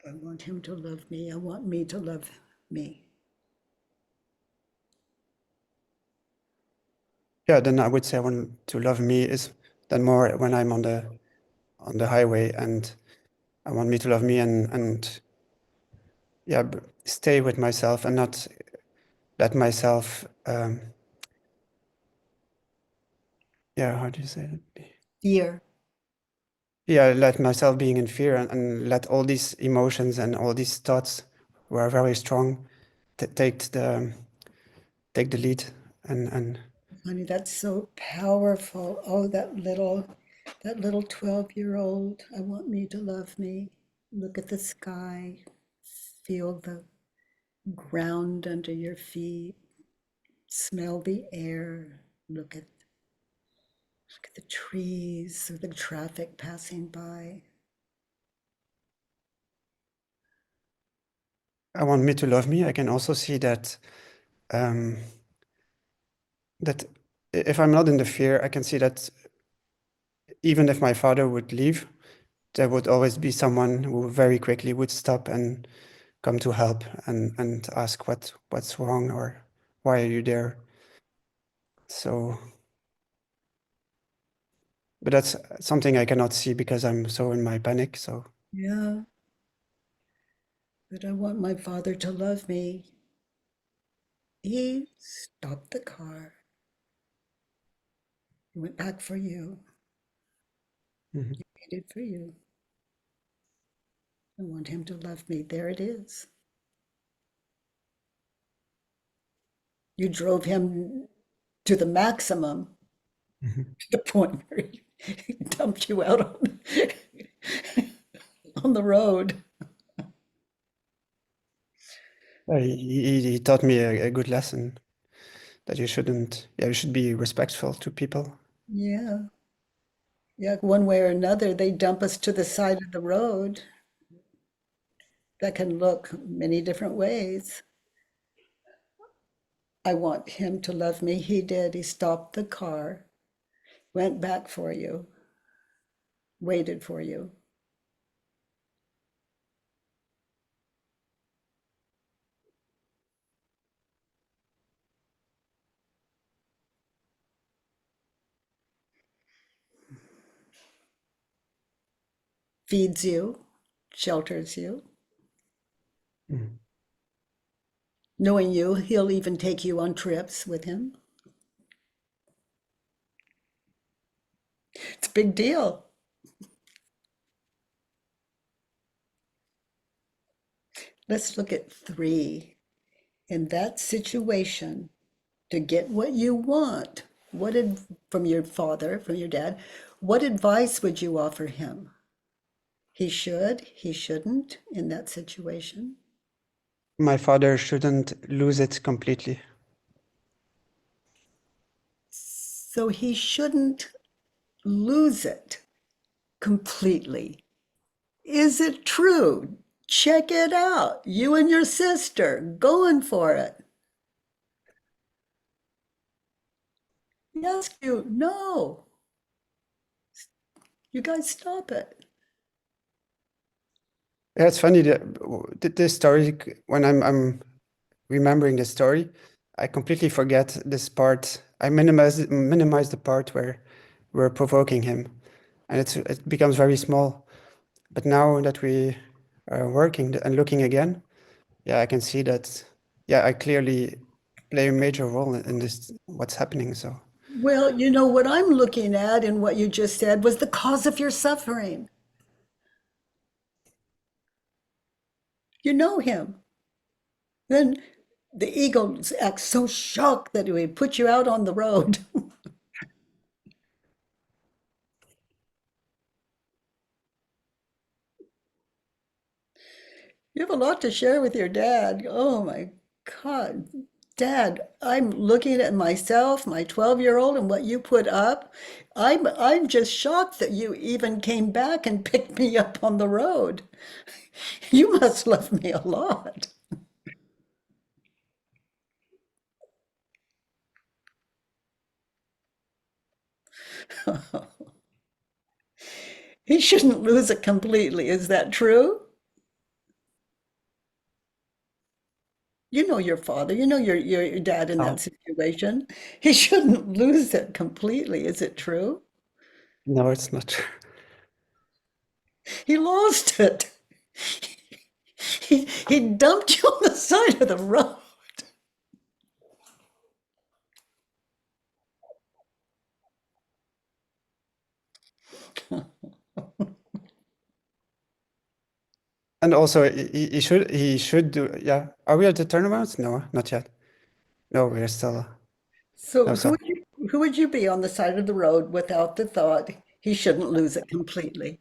I want him to love me. I want me to love me. Yeah, then I would say I want to love me is then more when I'm on the highway, and I want me to love me and yeah, stay with myself and not let myself yeah, how do you say it? Fear. Yeah, let myself being in fear and let all these emotions and all these thoughts who are very strong take the lead and Honey, that's so powerful. Oh, that little 12-year-old. I want me to love me. Look at the sky. Feel the ground under your feet. Smell the air. Look at the trees or the traffic passing by. I want me to love me. I can also see that that if I'm not in the fear, I can see that even if my father would leave, there would always be someone who very quickly would stop and come to help and ask what's wrong or why are you there. So, but that's something I cannot see because I'm so in my panic. So Yeah. But I want my father to love me. He stopped the car. He went back for you. Mhm. He waited for you. I want him to love me. There it is. You drove him to the maximum, to the point where he dumped you out on the road. He taught me a good lesson that you should be respectful to people. Yeah. Yeah, one way or another, they dump us to the side of the road. That can look many different ways. I want him to love me. He did. He stopped the car, went back for you, waited for you. Feeds you, shelters you. Mm. Knowing you, he'll even take you on trips with him. It's a big deal. Let's look at 3. In that situation, to get what you want, from your father, from your dad, what advice would you offer him? He shouldn't in that situation. My father shouldn't lose it completely. So he shouldn't lose it completely. Is it true? Check it out. You and your sister going for it. He asked you, no. You guys stop it. Yeah, it's funny that this story, when I'm remembering the story, I completely forget this part. I minimize the part where we're provoking him, and it becomes very small. But now that we are working and looking again, yeah, I can see that. Yeah, I clearly play a major role in this, what's happening. So Well, you know, what I'm looking at in what you just said was the cause of your suffering. You know him. Then the ego acts so shocked that it would put you out on the road. You have a lot to share with your dad. Oh my God. Dad, I'm looking at myself, my 12-year-old, and what you put up. I'm just shocked that you even came back and picked me up on the road. You must love me a lot. He shouldn't lose it completely. Is that true? You know your father, you know your dad in that no, situation. He shouldn't lose it completely. Is it true? no, it's not true. He lost it. He dumped you on the side of the road. And also, he should do. Yeah, are we at the turnarounds? No, not yet. No, we're still. So No, sorry. who would you be on the side of the road without the thought he shouldn't lose it completely?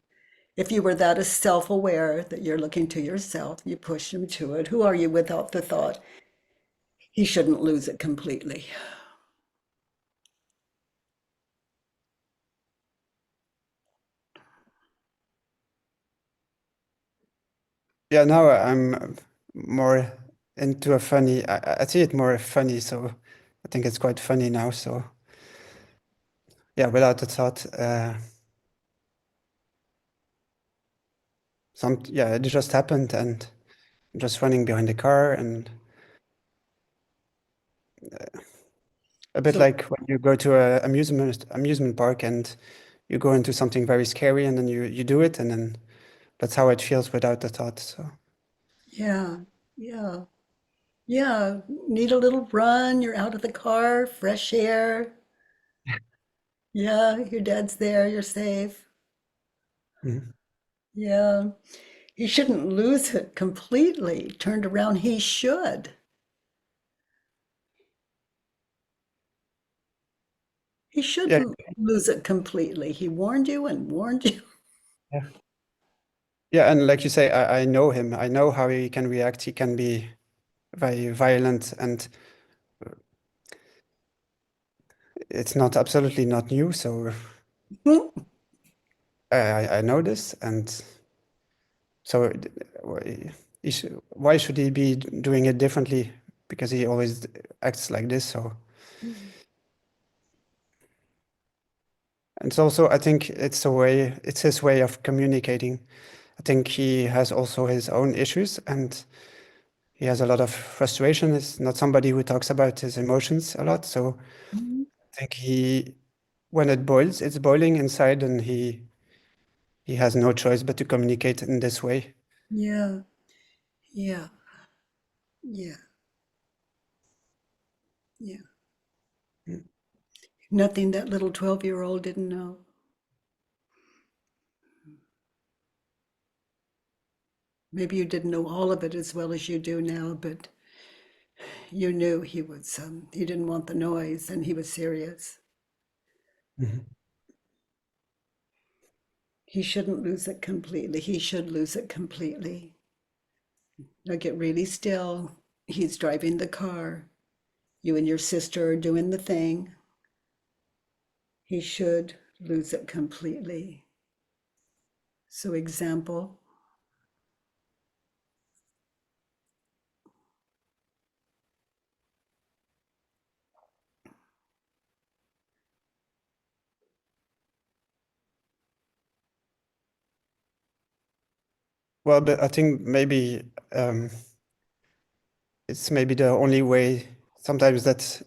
If you were that self-aware that you're looking to yourself, you push him to it. Who are you without the thought he shouldn't lose it completely? Yeah, now I'm more into a funny. I see it more funny, so I think it's quite funny now. So yeah, without the thought, it just happened, and I'm just running behind the car, and a bit So like when you go to a amusement park and you go into something very scary, and then you do it, and then that's how it feels without the thought. So yeah, yeah, yeah. Need a little run. You're out of the car, fresh air. Yeah, your dad's there. You're safe. mhm. Yeah. He shouldn't lose it completely. Turned around, he should. He Yeah, shouldn't lose it completely. He warned you and warned you. yeah, yeah, and like you say, I know him. I know how he can react. He can be very violent, and it's not absolutely not new. So I know this, and so why should he be doing it differently? Because he always acts like this. So, and it's also, I think it's his way of communicating. I think he has also his own issues, and he has a lot of frustration. He's not somebody who talks about his emotions a lot. So I think when it boils, it's boiling inside, and he has no choice but to communicate in this way. Yeah, yeah, yeah, yeah. Mm. Nothing that little 12-year-old didn't know. Maybe you didn't know all of it as well as you do now, but you knew he didn't want the noise and he was serious. Mhm. He shouldn't lose it completely. He should lose it completely. Now get really still. He's driving the car. You and your sister are doing the thing. He should lose it completely. So, example, Well, but I think maybe it's maybe the only way sometimes that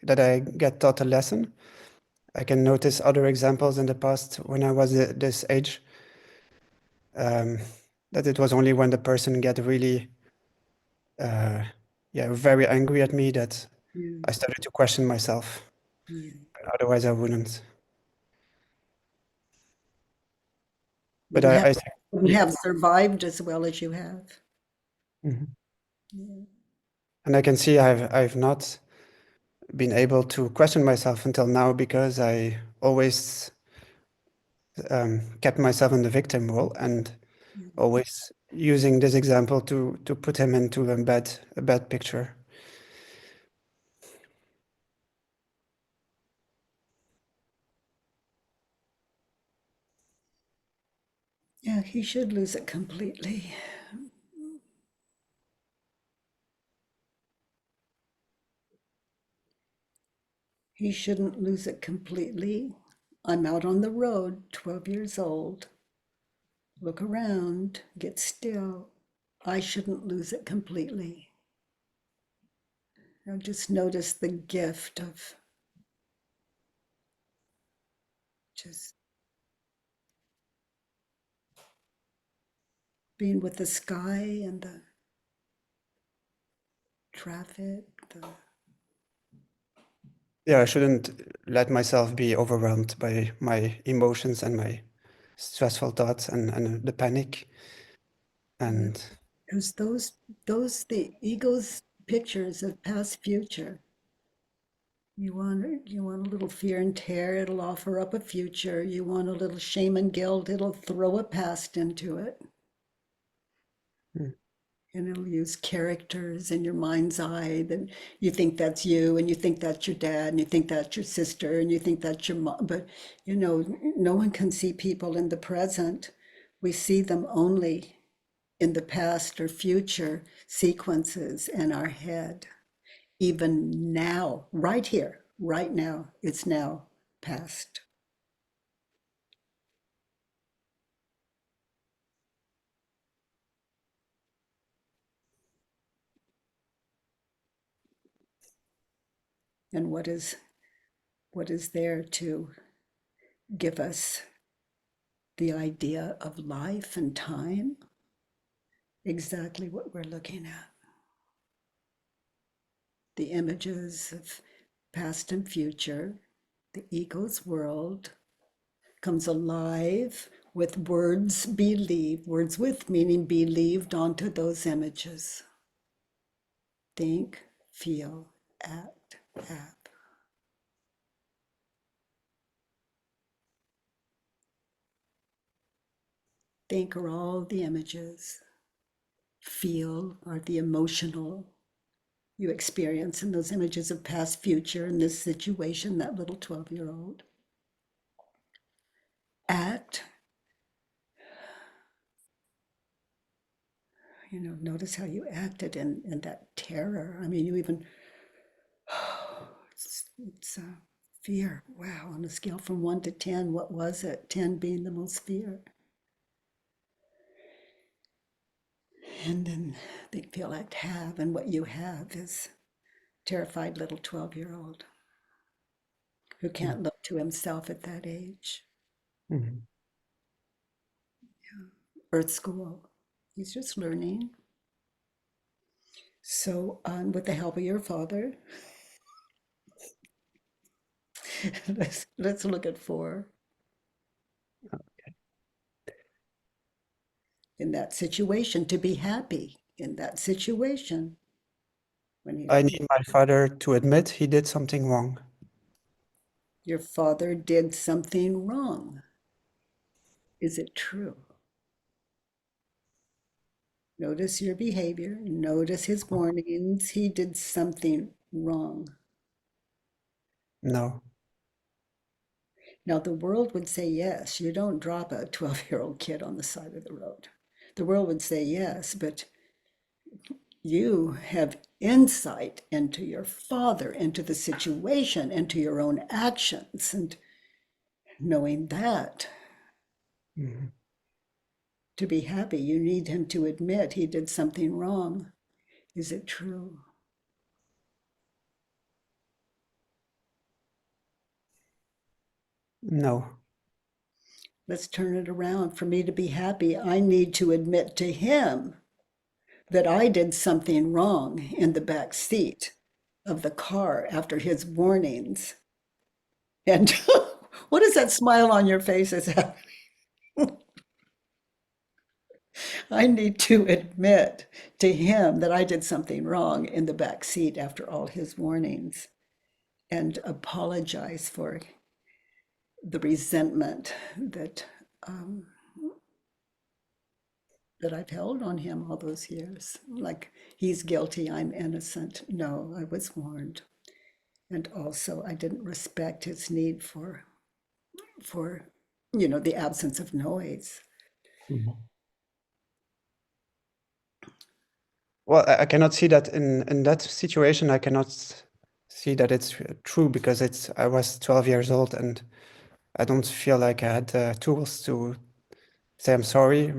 I get taught a lesson. I can notice other examples in the past when I was this age, that it was only when the person get really, very angry at me that I started to question myself. Otherwise, I wouldn't. But wouldn't have survived as well as you have. And I can see I've not been able to question myself until now because I always kept myself in the victim role and always using this example to put him into a bad picture. Yeah, he should lose it completely. He shouldn't lose it completely. I'm out on the road, 12 years old. Look around, get still. I shouldn't lose it completely. Now just notice the gift of just being with the sky and the traffic. Yeah, I shouldn't let myself be overwhelmed by my emotions and my stressful thoughts and the panic. And because the ego's pictures of past, future. You want a little fear and terror, it'll offer up a future. You want a little shame and guilt, it'll throw a past into it. And it'll use characters in your mind's eye that you think that's you, and you think that's your dad, and you think that's your sister, and you think that's your mom. But no one can see people in the present. We see them only in the past or future sequences in our head. Even now, right here, right now, it's now past. And what is there to give us the idea of life and time? Exactly what we're looking at. The images of past and future, the ego's world comes alive with words believed, words with meaning believed onto those images. Think, feel, act, have. Think are all the images. Feel are the emotional you experience in those images of past, future, in this situation, that little 12-year-old. Act, notice how you acted in that terror. I mean, you even, it's fear. Wow, on a scale from 1 to 10, what was it? 10 being the most fear. And then think, feel, act, have, and what you have is terrified little 12-year-old who can't look to himself at that age. Earth school. He's just learning. So, with the help of your father, let's look at 4. Okay. In that situation, to be happy in that situation. I need my father to admit he did something wrong. Your father did something wrong. Is it true? Notice your behavior. Notice his warnings. He did something wrong. No. Now, the world would say yes. You don't drop a 12-year-old kid on the side of the road. The world would say yes, but you have insight into your father, into the situation, into your own actions. And knowing that, To be happy, you need him to admit he did something wrong. Is it true? No. Let's turn it around. For me to be happy, I need to admit to him that I did something wrong in the back seat of the car after his warnings. And what is that smile on your face? Is that I need to admit to him that I did something wrong in the back seat after all his warnings and apologize for the resentment that that I've held on him all those years. Like he's guilty, I'm innocent. No, I was warned. And also I didn't respect his need for the absence of noise. Mhm. Well, I cannot see that in that situation. I cannot see that it's true because I was 12 years old and I don't feel like I had the tools to say I'm sorry.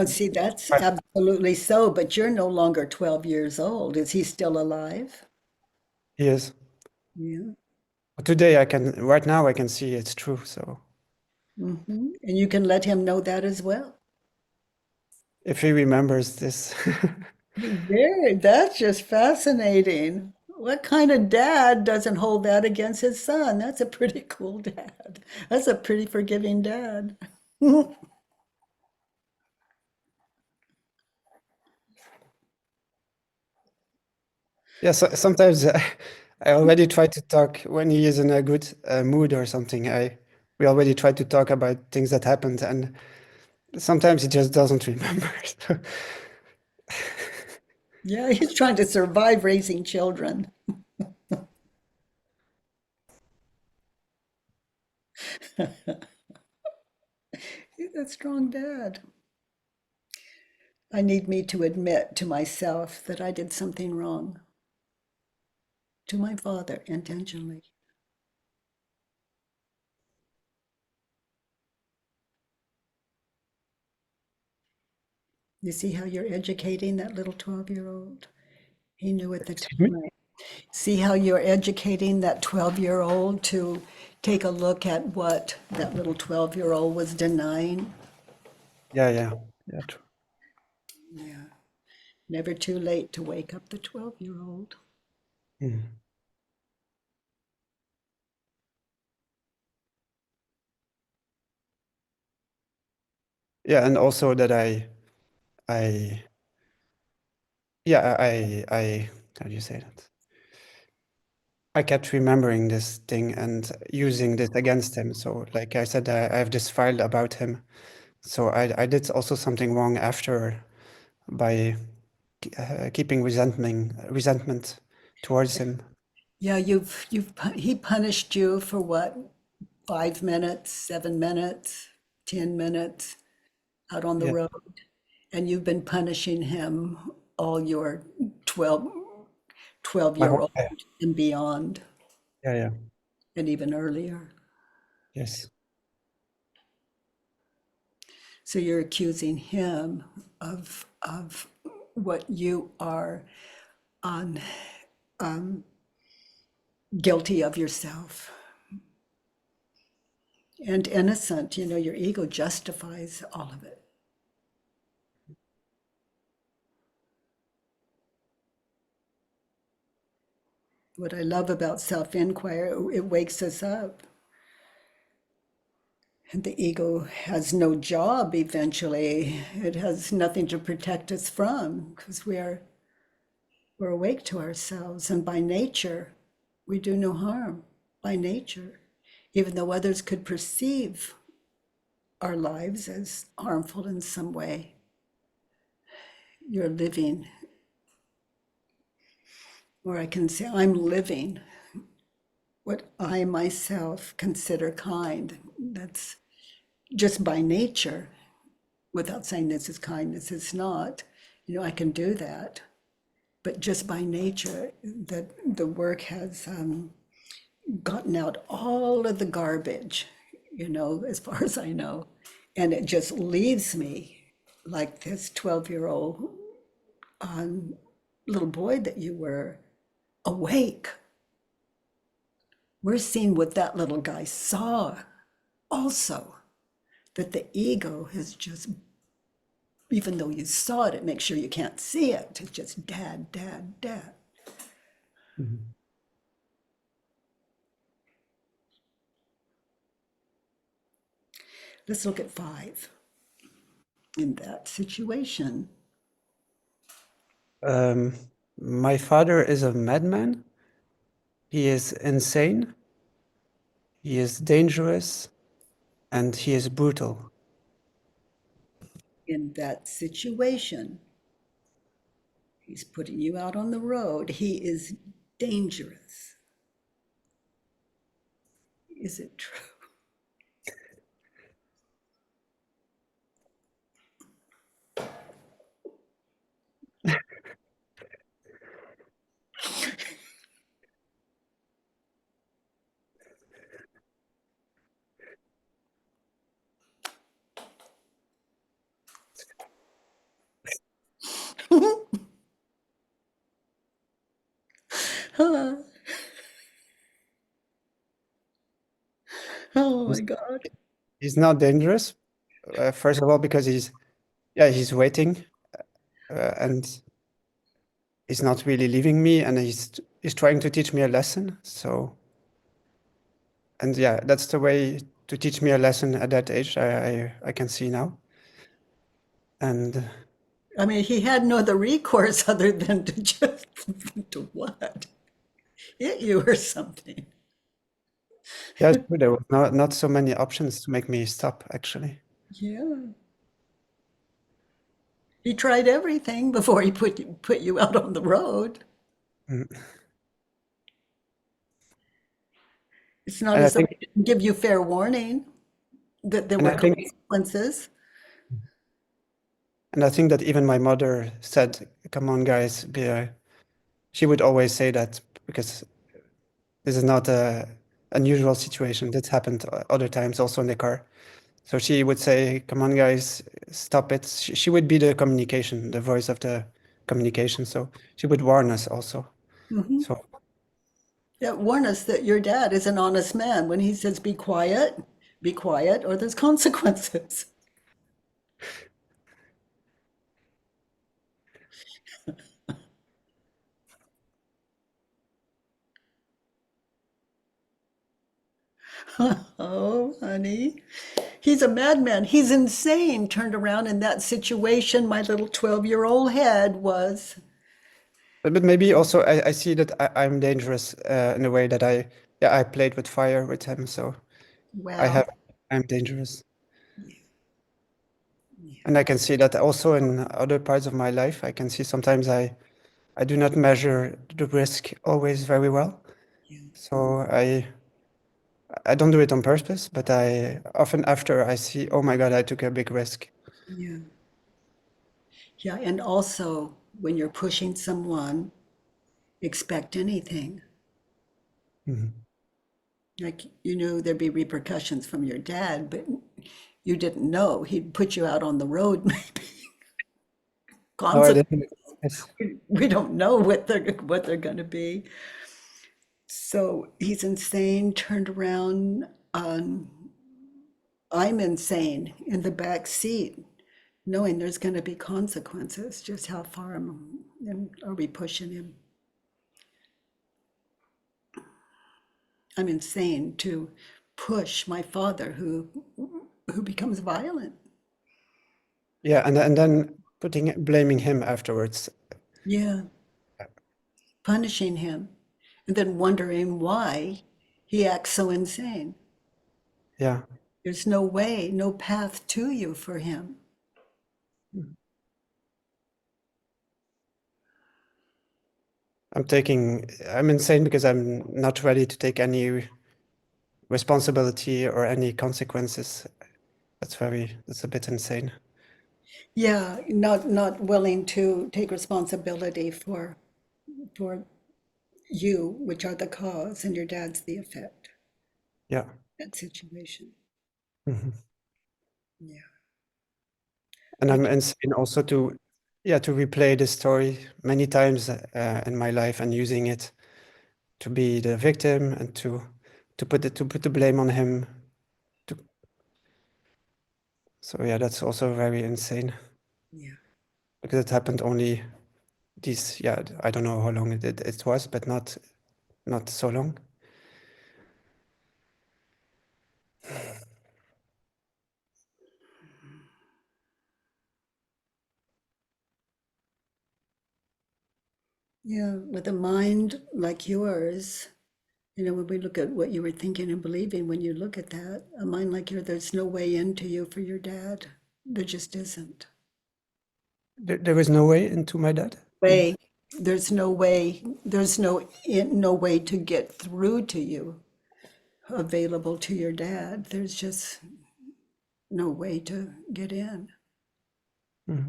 See, that's absolutely so, but you're no longer 12 years old. Is he still alive? He is. Yeah. Today right now I can see it's true. So And you can let him know that as well. if he remembers this. That's just fascinating. What kind of dad doesn't hold that against his son? That's a pretty cool dad. That's a pretty forgiving dad. Yeah, so sometimes I already try to talk when he is in a good mood or something. We already try to talk about things that happened, and sometimes he just doesn't remember. Yeah, he's trying to survive raising children. He's a strong dad. I need me to admit to myself that I did something wrong to my father intentionally. You see how you're educating that little 12-year-old? He knew at the time. See how you're educating that 12-year-old to take a look at what that little 12-year-old was denying? Yeah, true. Yeah. Never too late to wake up the 12-year-old. Mm. Yeah, and also that I how do you say that? I kept remembering this thing and using this against him. So like I said, I have this file about him. So I did also something wrong after by keeping resentment towards him. Yeah, he punished you for what? 5 minutes, 7 minutes, 10 minutes out on the Yeah. road. And you've been punishing him all your 12-year-old and beyond, Yeah. and even earlier. Yes. So you're accusing him of what you are guilty of yourself. And innocent, your ego justifies all of it. What I love about self-inquiry, it wakes us up. And the ego has no job eventually. It has nothing to protect us from because we're awake to ourselves. And by nature, we do no harm. By nature, even though others could perceive our lives as harmful in some way, you're living, or I can say, I'm living what I myself consider kind. That's just by nature, without saying this is kindness, it's not. I can do that. But just by nature, that the work has gotten out all of the garbage, as far as I know. And it just leaves me like this 12-year-old little boy that you were, awake. We're seeing what that little guy saw also, that the ego has just, even though you saw it, it makes sure you can't see it. It's just dad, dad, dad. Mm-hmm. Let's look at 5 in that situation. My father is a madman. He is insane. He is dangerous. And he is brutal. In that situation, he's putting you out on the road. He is dangerous. Is it true? Oh my God. He's not dangerous. First of all, because he's waiting, and he's not really leaving me, and he's trying to teach me a lesson. So, and yeah, that's the way to teach me a lesson at that age. I can see now. And I mean, he had no other recourse other than to just, to what? Hit you or something. yeah, there was not so many options to make me stop, actually. Yeah. He tried everything before he put you out on the road. Mm. It's not And I as though think, he didn't give you fair warning that there and were I think, consequences. and I think that even my mother said, "Come on, guys." She would always say that because this is not a unusual situation. That's happened other times also in the car. So she would say, "Come on, guys, stop it." She would be the communication, the voice of the communication. So she would warn us also. Mm-hmm. So Yeah, warn us that your dad is an honest man when he says, be quiet, or there's consequences. Oh, honey, he's a madman. He's insane. Turned around in that situation, my little 12-year-old head was. but maybe also I see that I'm dangerous in a way that I played with fire with him. So Wow. I'm dangerous. And I can see that also in other parts of my life. I can see sometimes I do not measure the risk always very well. Yeah. So I don't do it on purpose, but I often after I see, oh my God, I took a big risk. Yeah. Yeah, and also when you're pushing someone, expect anything. Mhm. Like you knew there'd be repercussions from your dad, but you didn't know he'd put you out on the road maybe. Oh, I didn't. Yes. We don't know what they're going to be. So he's insane, turned around. I'm insane in the back seat, knowing there's going to be consequences. Just how far are we pushing him? I'm insane to push my father who becomes violent. Yeah, and then blaming him afterwards. Yeah. Punishing him and then wondering why he acts so insane. Yeah. There's no way, no path to you for him. I'm insane because I'm not ready to take any responsibility or any consequences. That's a bit insane. Yeah, not willing to take responsibility for you, which are the cause, and your dad's the effect. Yeah. That situation. Mm-hmm. Yeah. And I'm insane also to replay this story many times in my life and using it to be the victim and to put the blame on him. So yeah, that's also very insane. Yeah. Because it happened only I don't know how long it was, but not so long. Yeah, with a mind like yours, when we look at what you were thinking and believing, when you look at that, a mind like yours, there's no way into you for your dad. There just isn't. There was no way into my dad? Way. There's no way. There's no way to get through to you available to your dad. There's just no way to get in. Mm-hmm.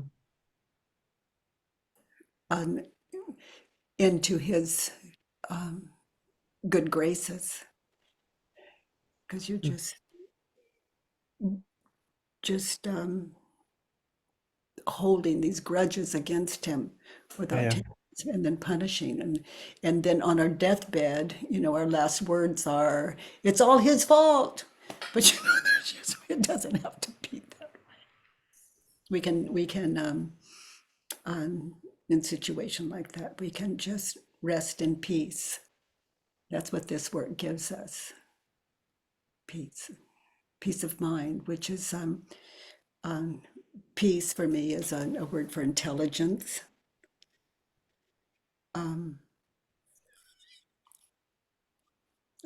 Into his good graces, because you're just holding these grudges against him without and then punishing, and then on our deathbed, our last words are, "It's all his fault," but it doesn't have to be that way. We can in a situation like that, we can just rest in peace. That's what this work gives us. Peace of mind, which is peace for me is a word for intelligence.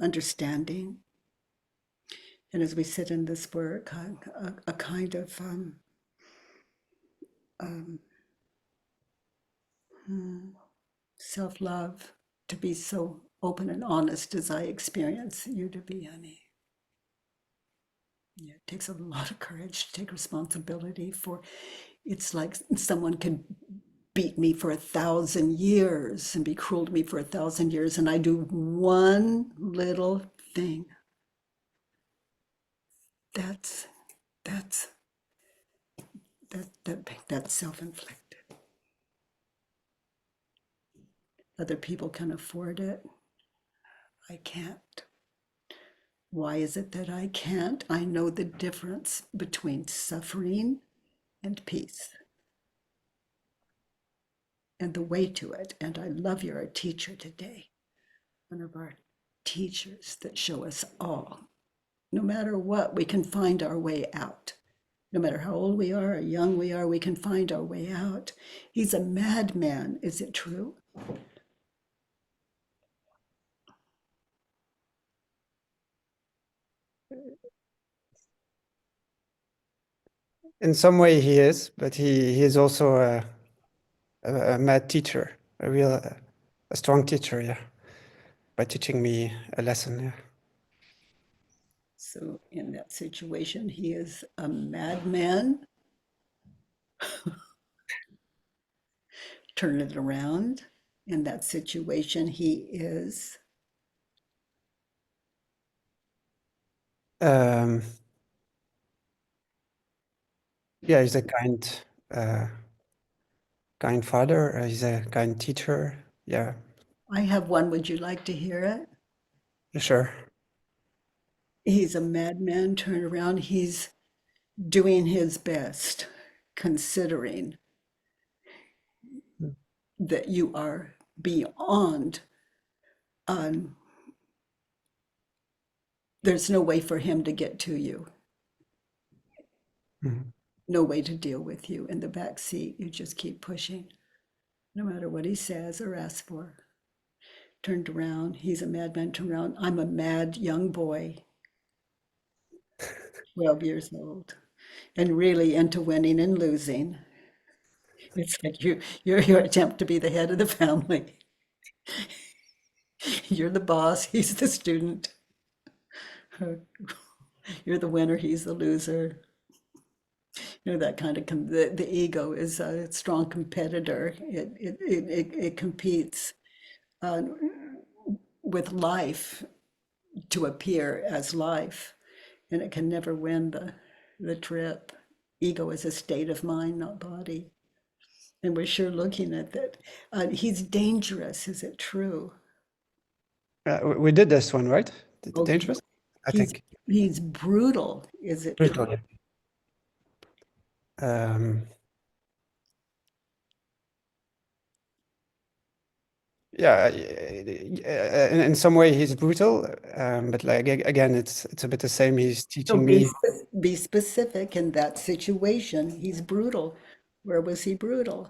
Understanding. And as we sit in this work, a kind of self-love, to be so open and honest as I experience you to be, honey. Yeah, it takes a lot of courage to take responsibility for. It's like someone could beat me for 1,000 years and be cruel to me for 1,000 years, and I do one little thing. That's self-inflicted. Other people can afford it. I can't. Why is it that I can't? I know the difference between suffering and peace, and the way to it. And I love you're a teacher today, one of our teachers that show us all, no matter what, we can find our way out. No matter how old we are or young we are, we can find our way out. He's a madman. Is it true? In some way he is, but he is also a mad teacher, a strong teacher, yeah, by teaching me a lesson, yeah. So in that situation, he is a madman. Turn it around. In that situation, he is yeah, he's a kind father. He's a kind teacher. Yeah, I have one. Would you like to hear it? sure. He's a madman. Turn around. He's doing his best, considering that you are beyond. There's no way for him to get to you. Mhm. No way to deal with you in the back seat. You just keep pushing, no matter what he says or asks for. Turned around. He's a madman. Turned around. I'm a mad young boy, 12 years old, and really into winning and losing. It's like your attempt to be the head of the family. You're the boss. He's the student. You're the winner. He's the loser. That kind of the ego is a strong competitor. It competes with life to appear as life, and it can never win the trip. Ego is a state of mind, not body. And we're sure looking at that. He's dangerous. Is it true? We did this one, right? Okay. Dangerous? I He's, think. he's brutal. Is it Brutal. true? Yeah, in some way he's brutal, but like again, it's a bit the same. He's So teaching me. be specific in that situation. He's brutal. Where was he brutal?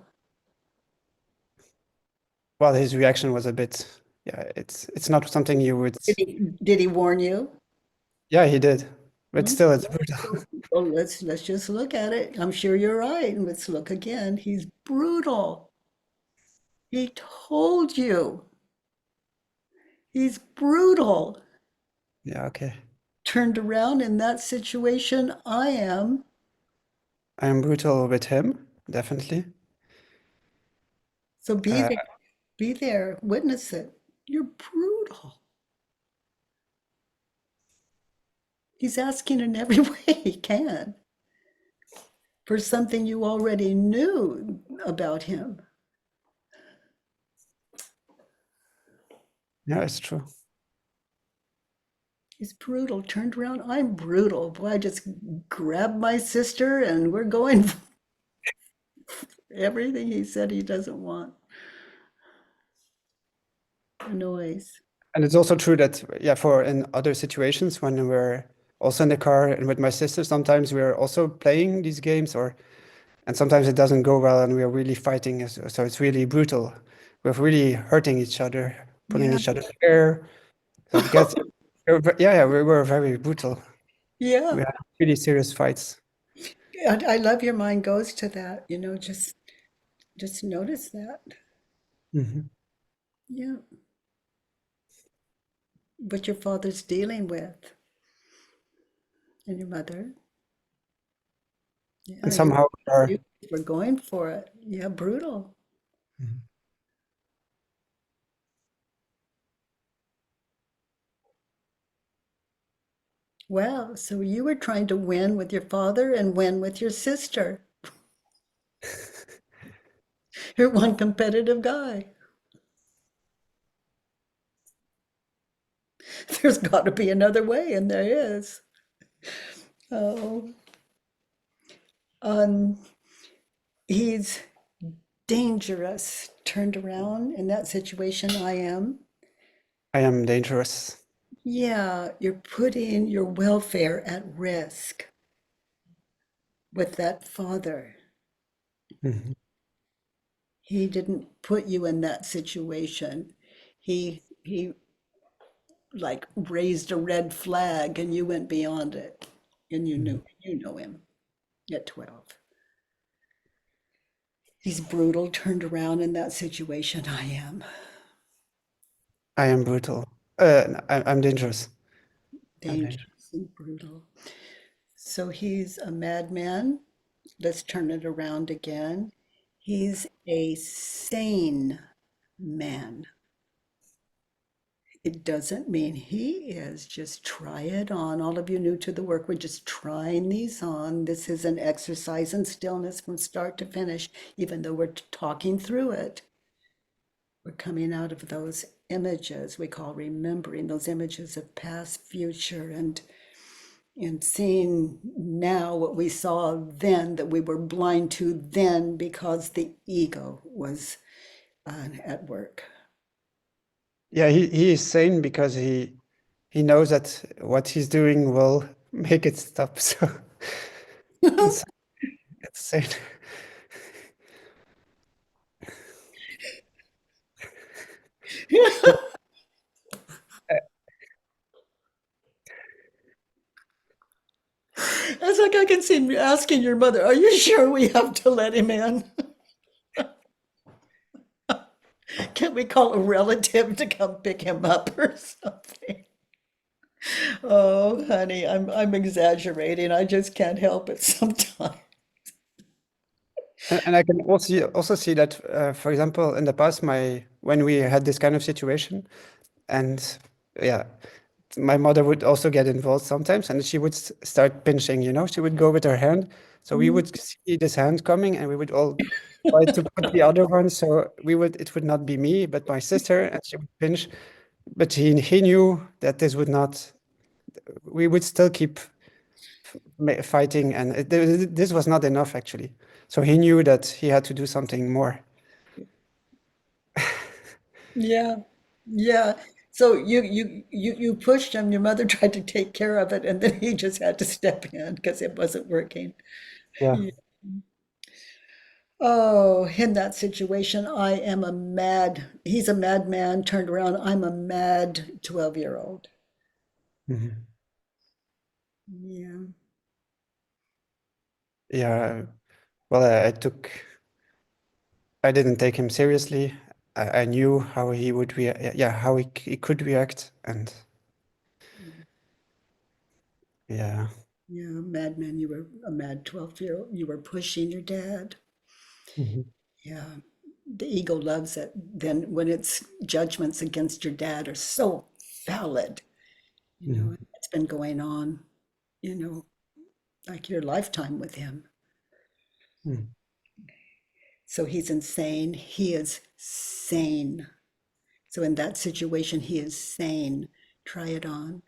Well, his reaction was a bit. Yeah, it's not something you would. Did he warn you? Yeah, he did, but still, it's brutal. Well, let's just look at it. I'm sure you're right. And let's look again. He's brutal. He told you. He's brutal. Yeah, okay. Turned around in that situation, I am brutal with him, definitely. So be there, witness it. You're brutal. He's asking in every way he can for something you already knew about him. Yeah, it's true. He's brutal, turned around. I'm brutal. Boy, I just grabbed my sister and we're going for everything he said he doesn't want. Noise. And it's also true that, yeah, for in other situations when we're also in the car and with my sister, sometimes we're also playing these games and sometimes it doesn't go well and we're really fighting. So it's really brutal. We're really hurting each other, pulling each other's hair. So it gets, we were very brutal. Yeah. We had really serious fights. I love your mind goes to that, just notice that. Mm-hmm. Yeah. What your father's dealing with and your mother. Yeah, And somehow we're going for it. Yeah, brutal. Mm-hmm. Wow, so you were trying to win with your father and win with your sister. You're one competitive guy. There's got to be another way, and there is. Oh. He's dangerous. Turned around in that situation, I am. I am dangerous. Yeah, you're putting your welfare at risk with that father. Mm-hmm. He didn't put you in that situation. He like raised a red flag and you went beyond it. And you know him at 12. He's brutal, turned around in that situation. I am. I am brutal. I'm dangerous. Dangerous and brutal. So he's a madman. Let's turn it around again. He's a sane man. It doesn't mean he is. Just try it on. All of you new to the work, we're just trying these on. This is an exercise in stillness from start to finish, even though we're talking through it. We're coming out of those images we call remembering, those images of past, future, and seeing now what we saw then that we were blind to then because the ego was at work. Yeah, he is sane because he knows that what he's doing will make it stop. So it's sane. It's like I can see asking your mother, are you sure we have to let him in? Can't we call a relative to come pick him up or something? Oh, honey, I'm exaggerating. I just can't help it sometimes. And I can also see that, for example, in the past, when we had this kind of situation, and yeah, my mother would also get involved sometimes, and she would start pinching. She would go with her hand So we would see this hand coming, and we would all try to put the other one. So it would not be me, but my sister, and she would pinch. But he knew that this would not. We would still keep fighting, and this was not enough actually. So he knew that he had to do something more. Yeah. Yeah. So you pushed him, your mother tried to take care of it, and then he just had to step in because it wasn't working. Yeah. Oh, in that situation, he's a madman turned around. I'm a mad 12-year-old. Mhm. Yeah. Yeah. Well, I didn't take him seriously. I knew how he would react. Yeah, how he could react, and yeah. Yeah, madman, you were a mad 12-year-old. You were pushing your dad. Mhm. Yeah. The ego loves it. Then when its judgments against your dad are so valid, Mhm. it's been going on, like your lifetime with him. Mhm. So he's insane. He is sane. So in that situation, he is sane. Try it on.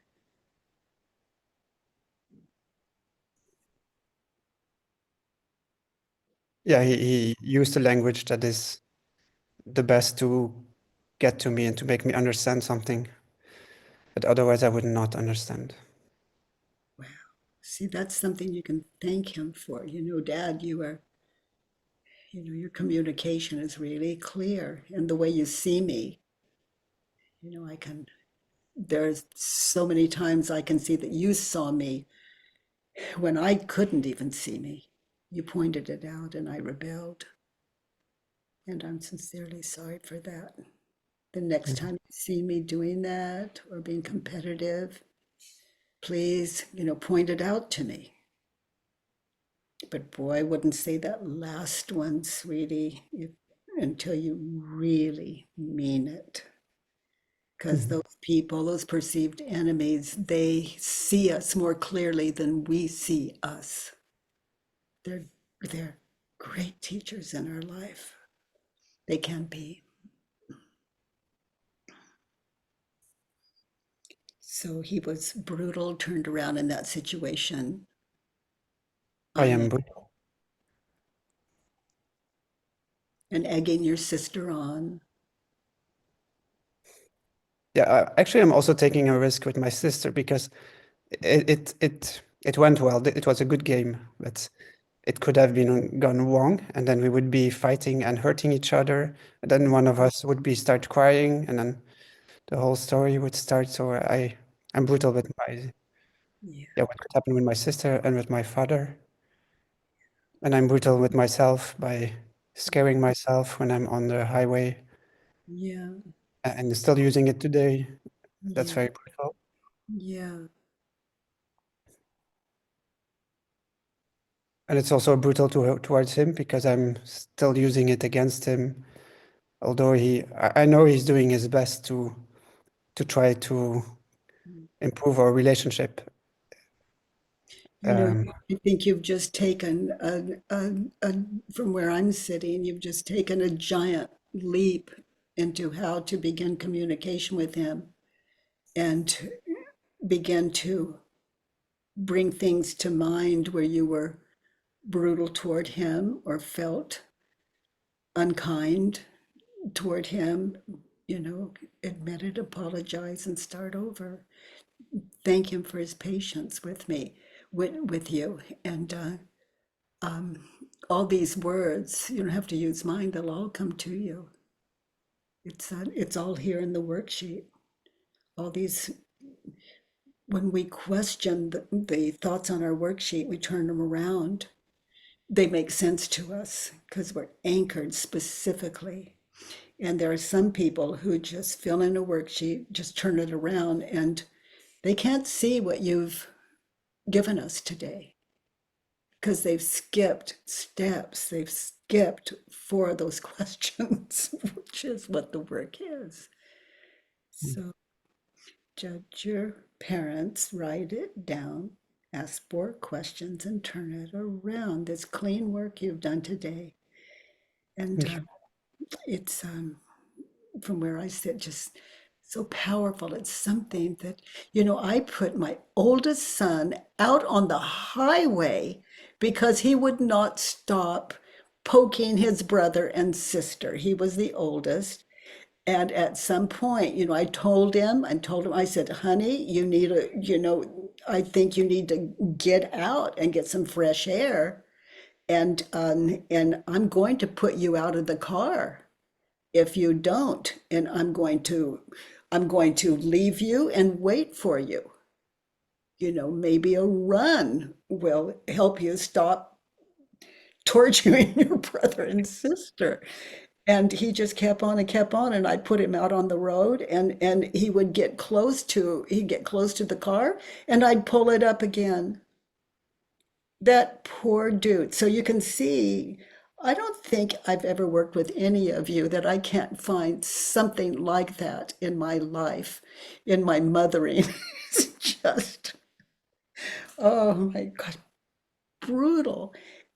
Yeah, he used the language that is the best to get to me and to make me understand something that otherwise I would not understand. Wow. See, that's something you can thank him for. Dad, your communication is really clear. And the way you see me, there's so many times I can see that you saw me when I couldn't even see me. You pointed it out and I rebelled. And I'm sincerely sorry for that. The next time you see me doing that or being competitive, please, point it out to me. But boy, I wouldn't say that last one, sweetie, until you really mean it. Because those people, those perceived enemies, they see us more clearly than we see us. They're great teachers in our life. They can be. So he was brutal, turned around in that situation. I am brutal. And egging your sister on. Yeah, actually, I'm also taking a risk with my sister because it went well. It was a good game, but it could have been gone wrong, and then we would be fighting and hurting each other. And then one of us would be start crying, and then the whole story would start. So I'm brutal with what could happen with my sister and with my father. And I'm brutal with myself by scaring myself when I'm on the highway Yeah. and still using it today. That's Yeah. very brutal. Yeah. And it's also brutal towards him because I'm still using it against him. Although I know he's doing his best to try to improve our relationship. I think you've just taken from where I'm sitting, you've just taken a giant leap into how to begin communication with him and to begin to bring things to mind where you were brutal toward him or felt unkind toward him, admit it, apologize, and start over. Thank him for his patience with me, with you. And all these words, you don't have to use mine, they'll all come to you. It's all here in the worksheet. All these, when we question the thoughts on our worksheet, we turn them around. They make sense to us because we're anchored specifically. And there are some people who just fill in a worksheet, just turn it around, and they can't see what you've given us today because they've skipped steps. They've skipped 4 of those questions, which is what the work is. So judge your parents, write it down, ask more questions and turn it around. This clean work you've done today. And it's from where I sit, just so powerful. It's something that, I put my oldest son out on the highway because he would not stop poking his brother and sister. He was the oldest. And at some point, I told him, I said, honey, you need I think you need to get out and get some fresh air. And I'm going to put you out of the car if you don't. And I'm going to leave you and wait for you. Maybe a run will help you stop torturing your brother and sister. And he just kept on, and I'd put him out on the road, and he would get close to the car, and I'd pull it up again. That poor dude. So you can see, I don't think I've ever worked with any of you that I can't find something like that in my life, in my mothering. It's just, oh my God, brutal.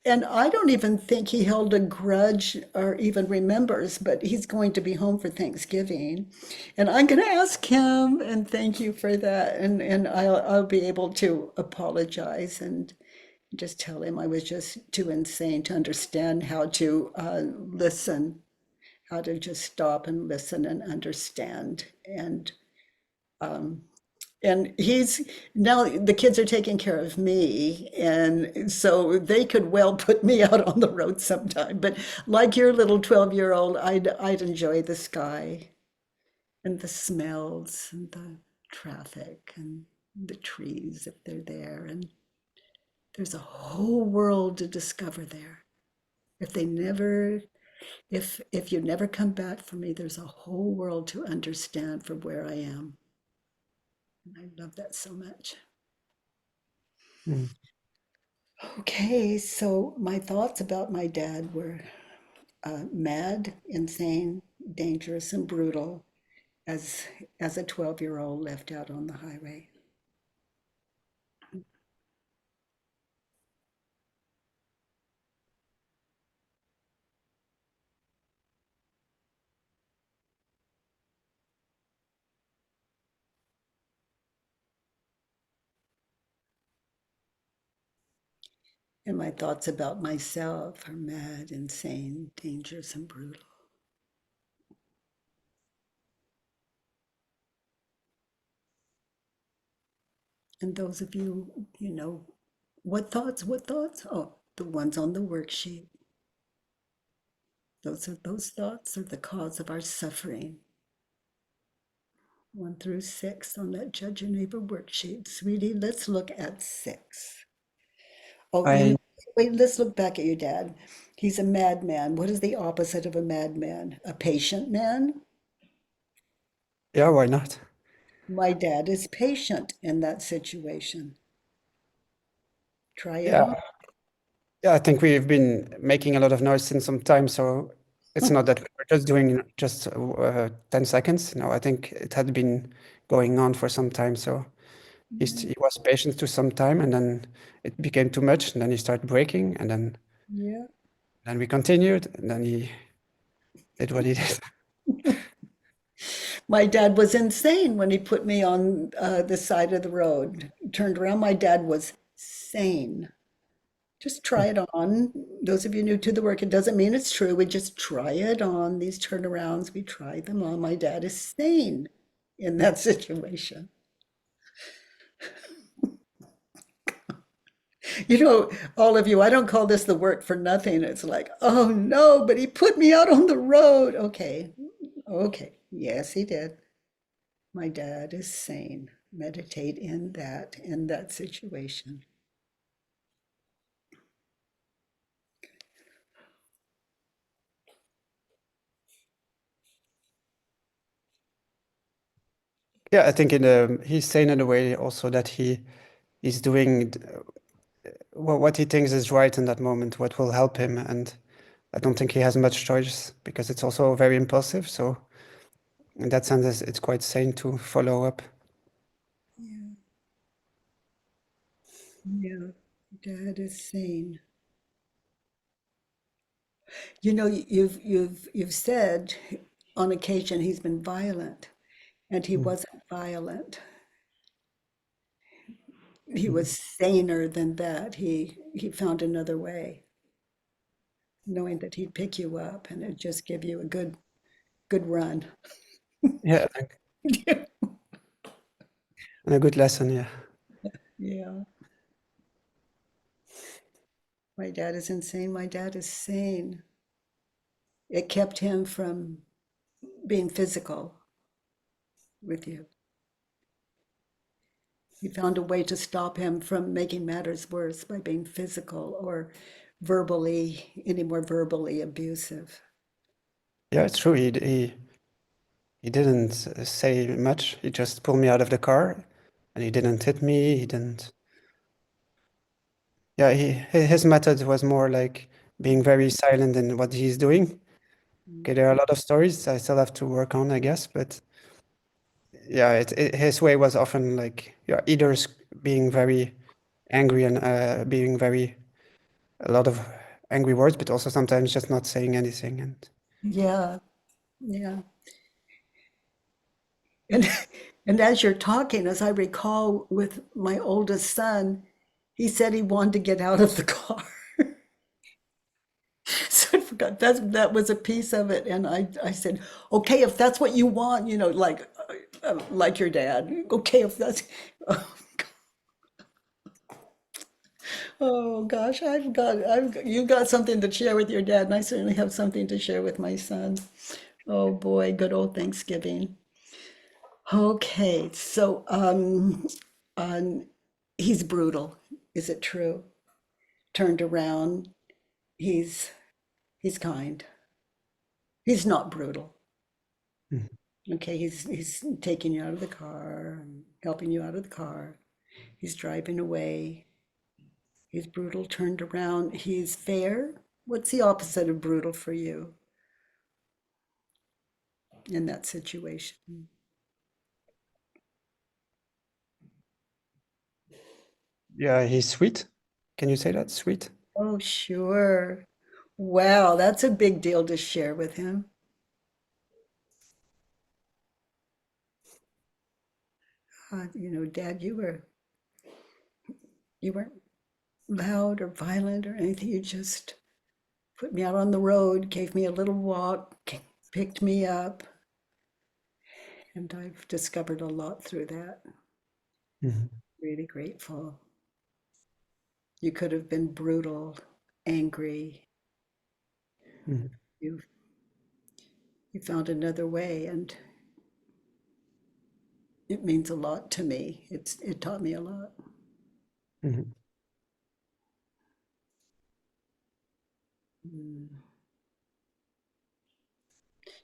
And I don't even think he held a grudge or even remembers, but he's going to be home for Thanksgiving. And I'm going to ask him, and thank you for that. And I'll be able to apologize and just tell him I was just too insane to understand how to listen, how to just stop and listen and understand. And he's now, the kids are taking care of me, and so they could well put me out on the road sometime. But like your little 12-year-old, I'd enjoy the sky and the smells and the traffic and the trees if they're there. And there's a whole world to discover there. If you never come back for me, there's a whole world to understand from where I am. And I love that so much. Okay, so my thoughts about my dad were mad, insane, dangerous, and brutal as a 12-year-old left out on the highway. And my thoughts about myself are mad, insane, dangerous, and brutal. And those of you, what thoughts? Oh, the ones on the worksheet. Those thoughts are the cause of our suffering. 1 through 6 on that Judge Your Neighbor worksheet. Sweetie, let's look at 6. Oh, wait, let's look back at your dad. He's a madman. What is the opposite of a madman? A patient man? Yeah, why not? My dad is patient in that situation. Try it Yeah. on. Yeah, I think we've been making a lot of noise since some time, so it's not that we're just doing 10 seconds. No, I think it had been going on for some time. So he was patient to some time, and then it became too much, and then he started breaking, and then we continued, and then he did what he did. My dad was insane when he put me on the side of the road. Turned around, my dad was sane. Just try it on. Those of you new to the work, it doesn't mean it's true. We just try it on. These turnarounds, we try them on. My dad is sane in that situation. All of you, I don't call this the work for nothing. It's like, oh no, but he put me out on the road. Okay. Yes, he did. My dad is sane. Meditate in that situation. Yeah, I think he's sane in a way also that he's doing what he thinks is right in that moment, what will help him, and I don't think he has much choice because it's also very impulsive. So in that sense, it's quite sane to follow up. Yeah, Dad is sane. You know, you've said on occasion he's been violent, and he wasn't violent. He was saner than that. He found another way, knowing that he'd pick you up and it'd just give you a good run. Yeah, and a good lesson. Yeah. Yeah. My dad is insane. My dad is sane. It kept him from being physical with you. He found a way to stop him from making matters worse by being physical or any more verbally abusive. Yeah, it's true. He didn't say much. He just pulled me out of the car, and he didn't hit me. He didn't. Yeah, his method was more like being very silent in what he's doing. Okay, there are a lot of stories I still have to work on, I guess, but yeah, his way was often like, yeah, either being very angry and being very a lot of angry words, but also sometimes just not saying anything. And Yeah, yeah. And and as you're talking, as I recall with my oldest son, he said he wanted to get out of the car. So I forgot that was a piece of it. And I said, okay, if that's what you want, like your dad. Okay, if that's oh gosh, you got something to share with your dad, and I certainly have something to share with my son. Oh boy, good old Thanksgiving. Okay, so he's brutal. Is it true? Turned around, he's he's kind. He's not brutal. Mhm. Okay, he's taking you out of the car, helping you out of the car. He's driving away. He's brutal, turned around. He's fair. What's the opposite of brutal for you in that situation? yeah, he's sweet. Can you say that? Sweet? Oh, sure. Wow, that's a big deal to share with him. Dad, you weren't loud or violent or anything. You just put me out on the road, gave me a little walk, picked me up, and I've discovered a lot through that. Mhm. Really grateful. You could have been brutal, angry. Mhm. You you found another way, and it means a lot to me. It taught me a lot. Mhm. Mm.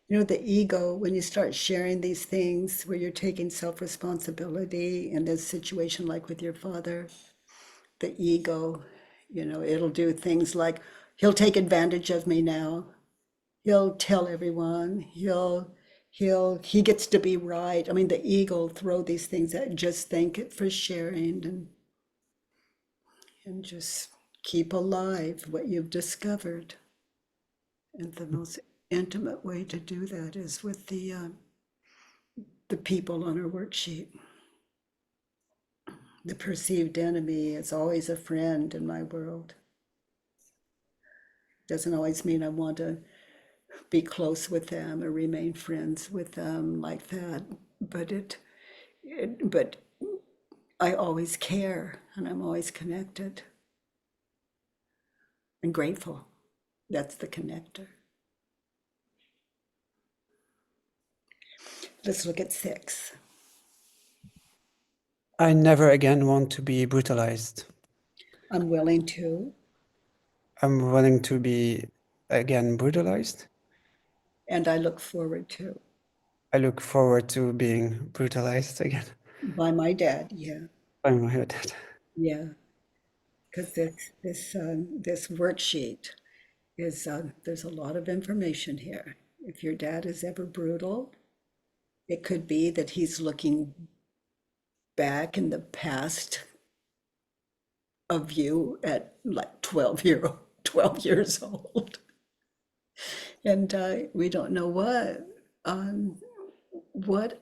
The ego, when you start sharing these things where you're taking self-responsibility in this situation, like with your father, the ego, it'll do things like he'll take advantage of me now. He'll tell everyone. He gets to be right. I mean, the ego will throw these things at just thank it for sharing and just keep alive what you've discovered. And the most intimate way to do that is with the people on our worksheet. The perceived enemy is always a friend in my world. Doesn't always mean I want to be close with them or remain friends with them like that, but but I always care and I'm always connected and grateful. That's the connector. Let's look at 6. I never again want to be brutalized. I'm willing to, I'm willing to be again brutalized. and I look forward to. I look forward to being brutalized again. By my dad, yeah, I'm my dad. yeah, because this worksheet is there's a lot of information here. If your dad is ever brutal, it could be that he's looking back in the past of you at like 12 years old. And we don't know what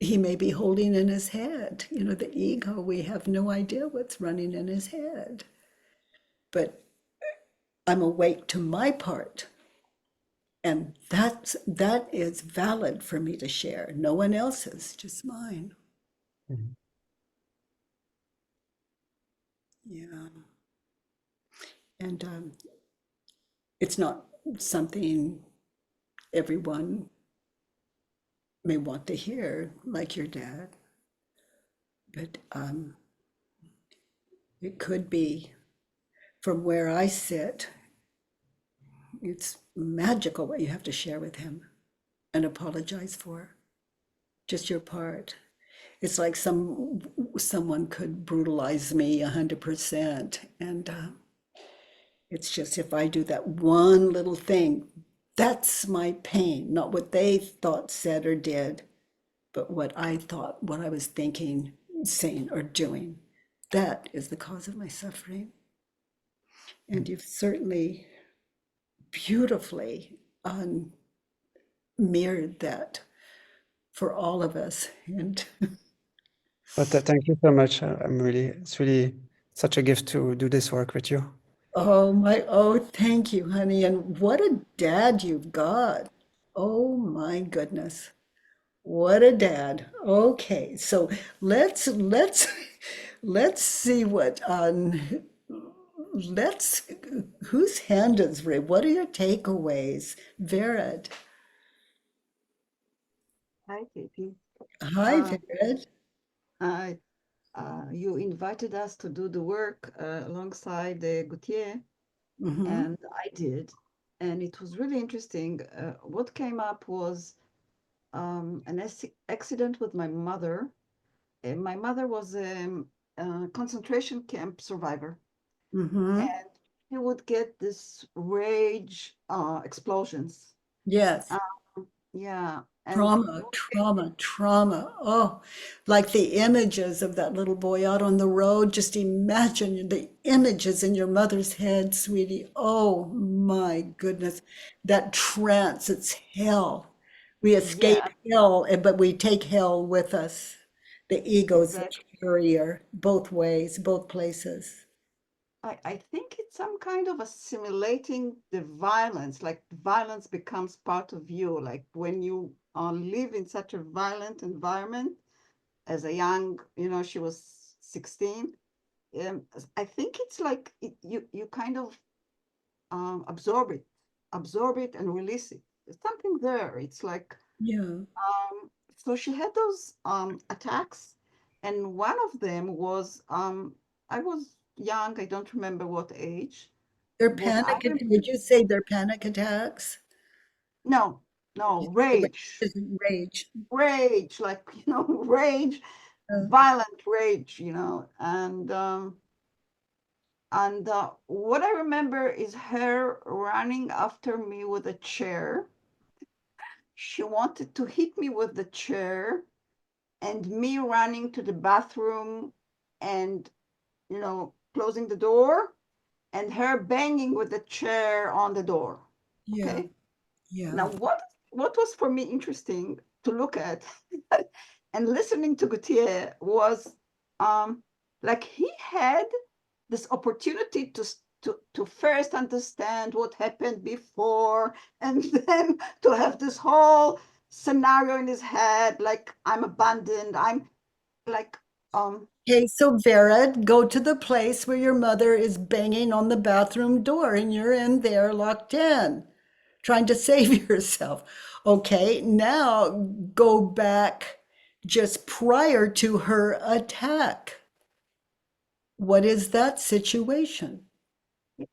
he may be holding in his head. You know, the ego, we have no idea what's running in his head. But I'm awake to my part. And that is valid for me to share. No one else's, just mine. Mhm. Yeah. And it's not something everyone may want to hear, like your dad. But it could be, from where I sit, it's magical what you have to share with him and apologize for. Just your part. It's like someone could brutalize me 100%. And it's just, if I do that one little thing, that's my pain, not what they thought, said, or did, but what I thought, what I was thinking, saying, or doing. That is the cause of my suffering. And you've certainly beautifully mirrored that for all of us. And But thank you so much. It's really such a gift to do this work with you. oh, thank you, honey. And what a dad you've got. Oh my goodness. What a dad. Okay, so let's see what let's whose hand is raised? What are your takeaways? Vered. Hi, Katie. Hi, Uh, Vered. I, you invited us to do the work alongside Gautier, Mm-hmm. and I did. And it was really interesting. What came up was an accident with my mother. My mother was a concentration camp survivor, Mm-hmm. and she would get this rage explosions. Yes. Yeah, and Trauma. Oh, like the images of that little boy out on the road. Just imagine the images in your mother's head, sweetie. Oh my goodness. That trance, it's hell. We escape yeah, hell, but we take hell with us. The ego's the exactly. carrier, both ways, both places. I think it's some kind of assimilating the violence, like violence becomes part of you. Like when you live in such a violent environment as a young, she was 16. I think it's like you kind of absorb it and release it. There's something there. It's like, Yeah. so she had those attacks, and one of them was, I was young, I don't remember what age. They're What I panic. remember, Would you say they're panic attacks? no, Rage. rage, like, rage, Uh, violent rage, and what I remember is her running after me with a chair. She wanted to hit me with the chair, and me running to the bathroom and, closing the door, and her banging with the chair on the door. yeah. Okay. Yeah. Now, what was for me interesting to look at and listening to Gautier was like he had this opportunity to first understand what happened before, and then to have this whole scenario in his head, like I'm abandoned, I'm like Okay, so Vera, go to the place where your mother is banging on the bathroom door and you're in there locked in, trying to save yourself. Okay, now go back just prior to her attack. What is that situation?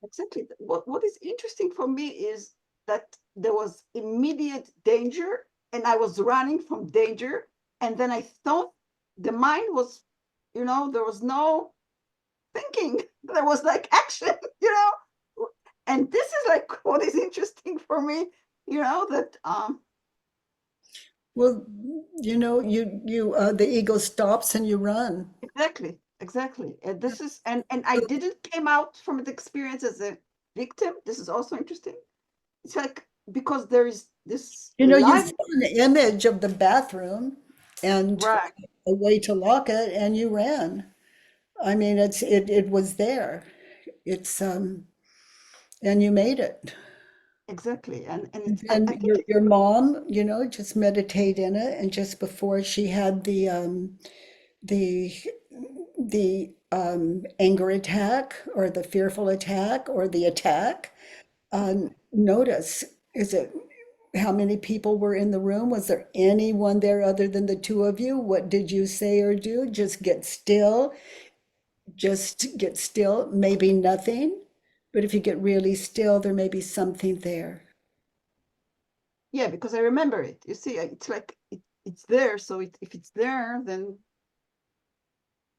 exactly. What is interesting for me is that there was immediate danger, and I was running from danger. And then I thought the mind was, there was no thinking. There was like action, And this is like what is interesting for me, that Well, you the ego stops and you run. exactly. exactly. And this is, and I didn't came out from the experience as a victim. This is also interesting. It's like, because there is this You know, you live, saw an image of the bathroom and right, a way to lock it, and you ran. I mean, it was there. It's and you made it. exactly. And it's, I And think your mom, you know, just meditate in it. And just before she had the anger attack or the fearful attack or the attack, notice, is it how many people were in the room? Was there anyone there other than the two of you? What did you say or do? Just get still. Just get still. Maybe nothing. But if you get really still, there may be something there. yeah, because I remember it. You see, it's like it's there. So if it's there, then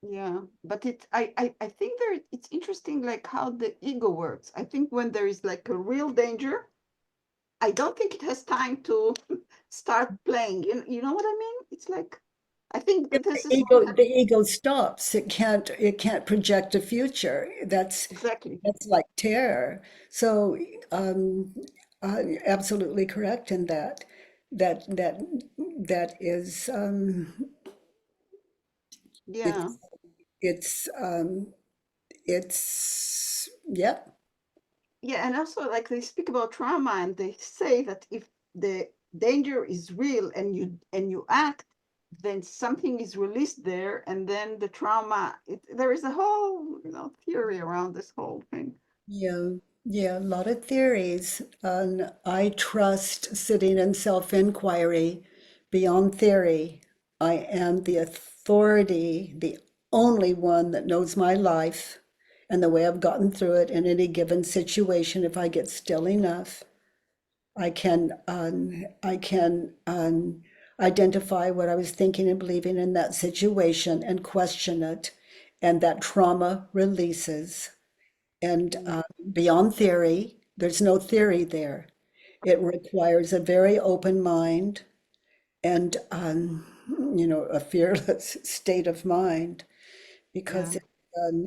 yeah. But I think there it's interesting, like how the ego works. I think when there is like a real danger, I don't think it has time to start playing. You know what I mean? It's like, I think that this is The ego stops. It can't project a future. exactly. That's like terror. So absolutely correct in that. That that that is Yeah. it's it's yeah. Yeah, and also like they speak about trauma and they say that if the danger is real and you act, then something is released there, and then the trauma. There is a whole theory around this whole thing. Yeah, yeah, a lot of theories. And I trust sitting in self-inquiry beyond theory. I am the authority, the only one that knows my life and the way I've gotten through it in any given situation. If I get still enough, I can identify what I was thinking and believing in that situation and question it, and that trauma releases. And beyond theory, there's no theory there. It requires a very open mind and, a fearless state of mind because Yeah.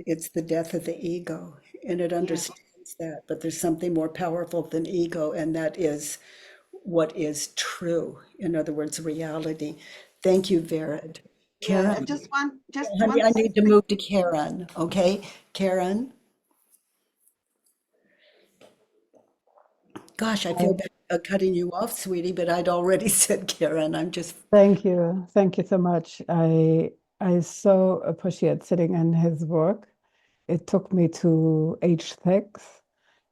it's the death of the ego and it Yeah. understands that. But there's something more powerful than ego, and that is what is true. In other words, reality. Thank you, Vered. Yeah. Karen, Just honey, one I need to move to Karen, okay? Karen? Gosh, I feel bad cutting you off, sweetie, but I'd already said Karen. I'm just, Thank you. Thank you so much. I so appreciate sitting in his work. It took me to age 6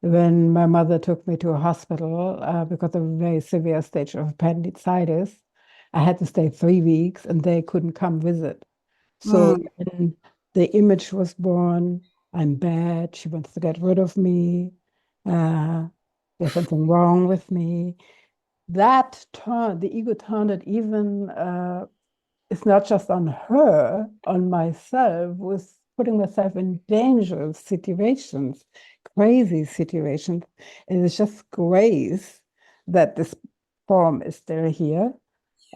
when my mother took me to a hospital because of a very severe stage of appendicitis. I had to stay 3 weeks and they couldn't come visit. So when the image was born, I'm bad. She wants to get rid of me. There's something wrong with me. That turn, the ego turned it even, it's not just on her, on myself, was putting myself in dangerous situations, crazy situations. And it's just grace that this form is still here.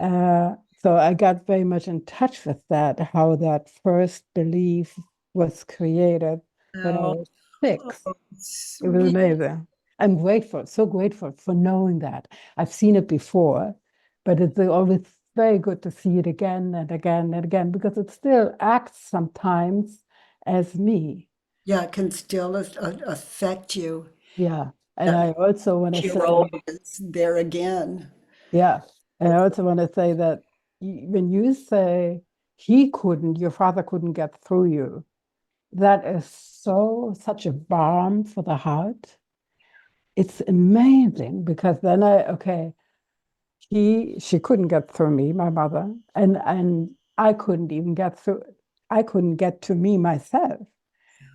So I got very much in touch with that, how that first belief was created when I oh, was 6. It was sweet. amazing. I'm grateful, so grateful for knowing that. I've seen it before, but it's always very good to see it again and again and again because it still acts sometimes as me. Yeah, it can still affect you. Yeah. And That I also want to say, hero is there again. yeah. And I also want to say that when you say he couldn't, your father couldn't get through you, that is such a balm for the heart. It's amazing because then she couldn't get through me, my mother, and I couldn't even get through. I couldn't get to me myself,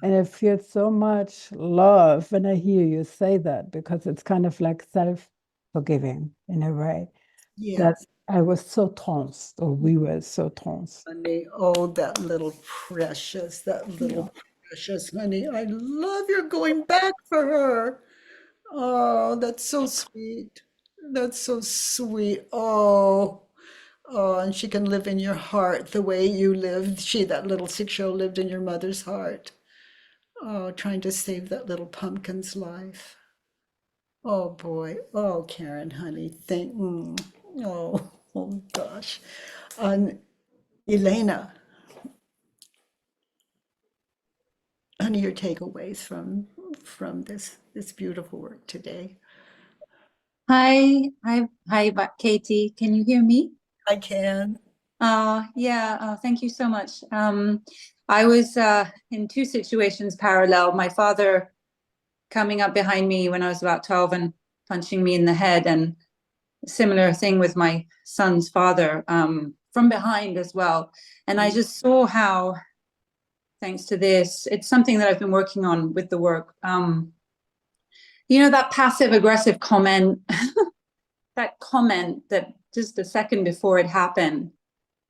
and I feel so much love when I hear you say that because it's kind of like self-forgiving in a way that Yes, I was so tranced, or we were so tranced. honey. Oh, that little precious, that little precious honey. I love you're going back for her. Oh, that's so sweet. That's so sweet. Oh, Oh, and she can live in your heart the way you lived. That little 6-year-old, lived in your mother's heart. Oh, trying to save that little pumpkin's life. Oh boy. Oh, Karen, honey. Oh gosh. Elena, honey, your takeaways from this beautiful work today. Hi, Katie. Can you hear me? I can. Thank you so much. I was in two situations parallel. My father coming up behind me when I was about 12 and punching me in the head, and a similar thing with my son's father from behind as well. And I just saw how, thanks to this, it's something that I've been working on with the work. That passive aggressive comment, that comment that just a second before it happened.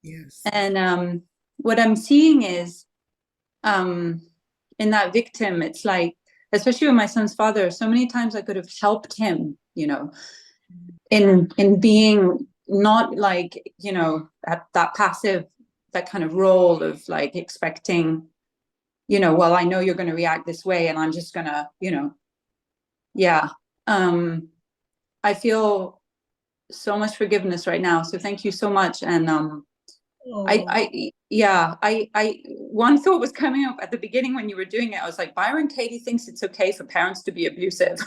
Yes. And what I'm seeing is in that victim, it's like, especially with my son's father, so many times I could have helped him, in being not like, that passive, that kind of role of like expecting, well, I know you're going to react this way and I'm just going to, I feel so much forgiveness right now. So thank you so much. And one thought was coming up at the beginning when you were doing it. I was like, Byron Katie thinks it's okay for parents to be abusive.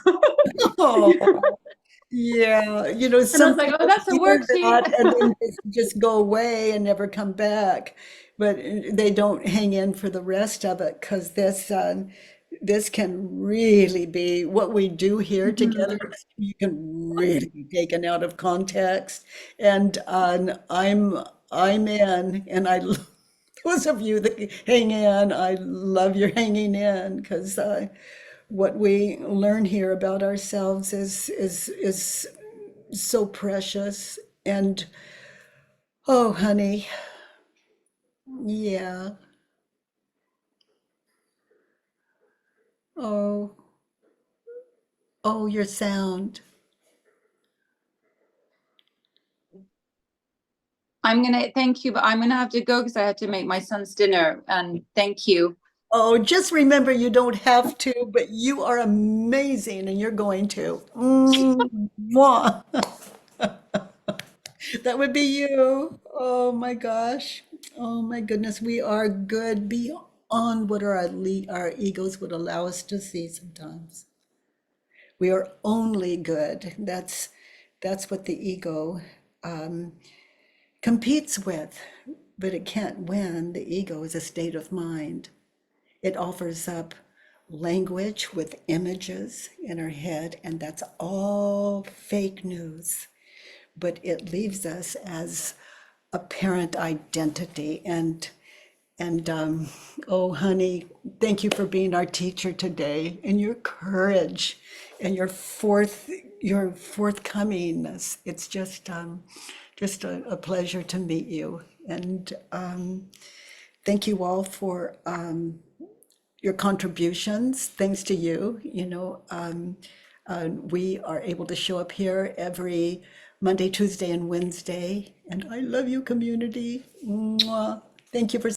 Yeah, and I was like, oh, that's a worksheet. And then just go away and never come back. But they don't hang in for the rest of it, because this can really be what we do here together. You can really be taken out of context. And I'm in, and those of you that hang in, I love your hanging in, because what we learn here about ourselves is so precious. And oh, honey, yeah. Oh, your sound. Thank you, but I'm gonna have to go because I had to make my son's dinner. And thank you. Oh, just remember, you don't have to, but you are amazing, and you're going to. Mwah. That would be you. Oh my gosh. Oh my goodness. We are good beyond what our egos would allow us to see sometimes. We are only good. That's what the ego competes with, but it can't win. The ego is a state of mind. It offers up language with images in our head, and that's all fake news. But it leaves us as a parent identity. And oh, honey, thank you for being our teacher today, and your courage and your forthcomingness. It's just a pleasure to meet you. And thank you all for your contributions. Thanks to you, we are able to show up here every Monday, Tuesday, and Wednesday. And I love you, community. Mwah. Thank you for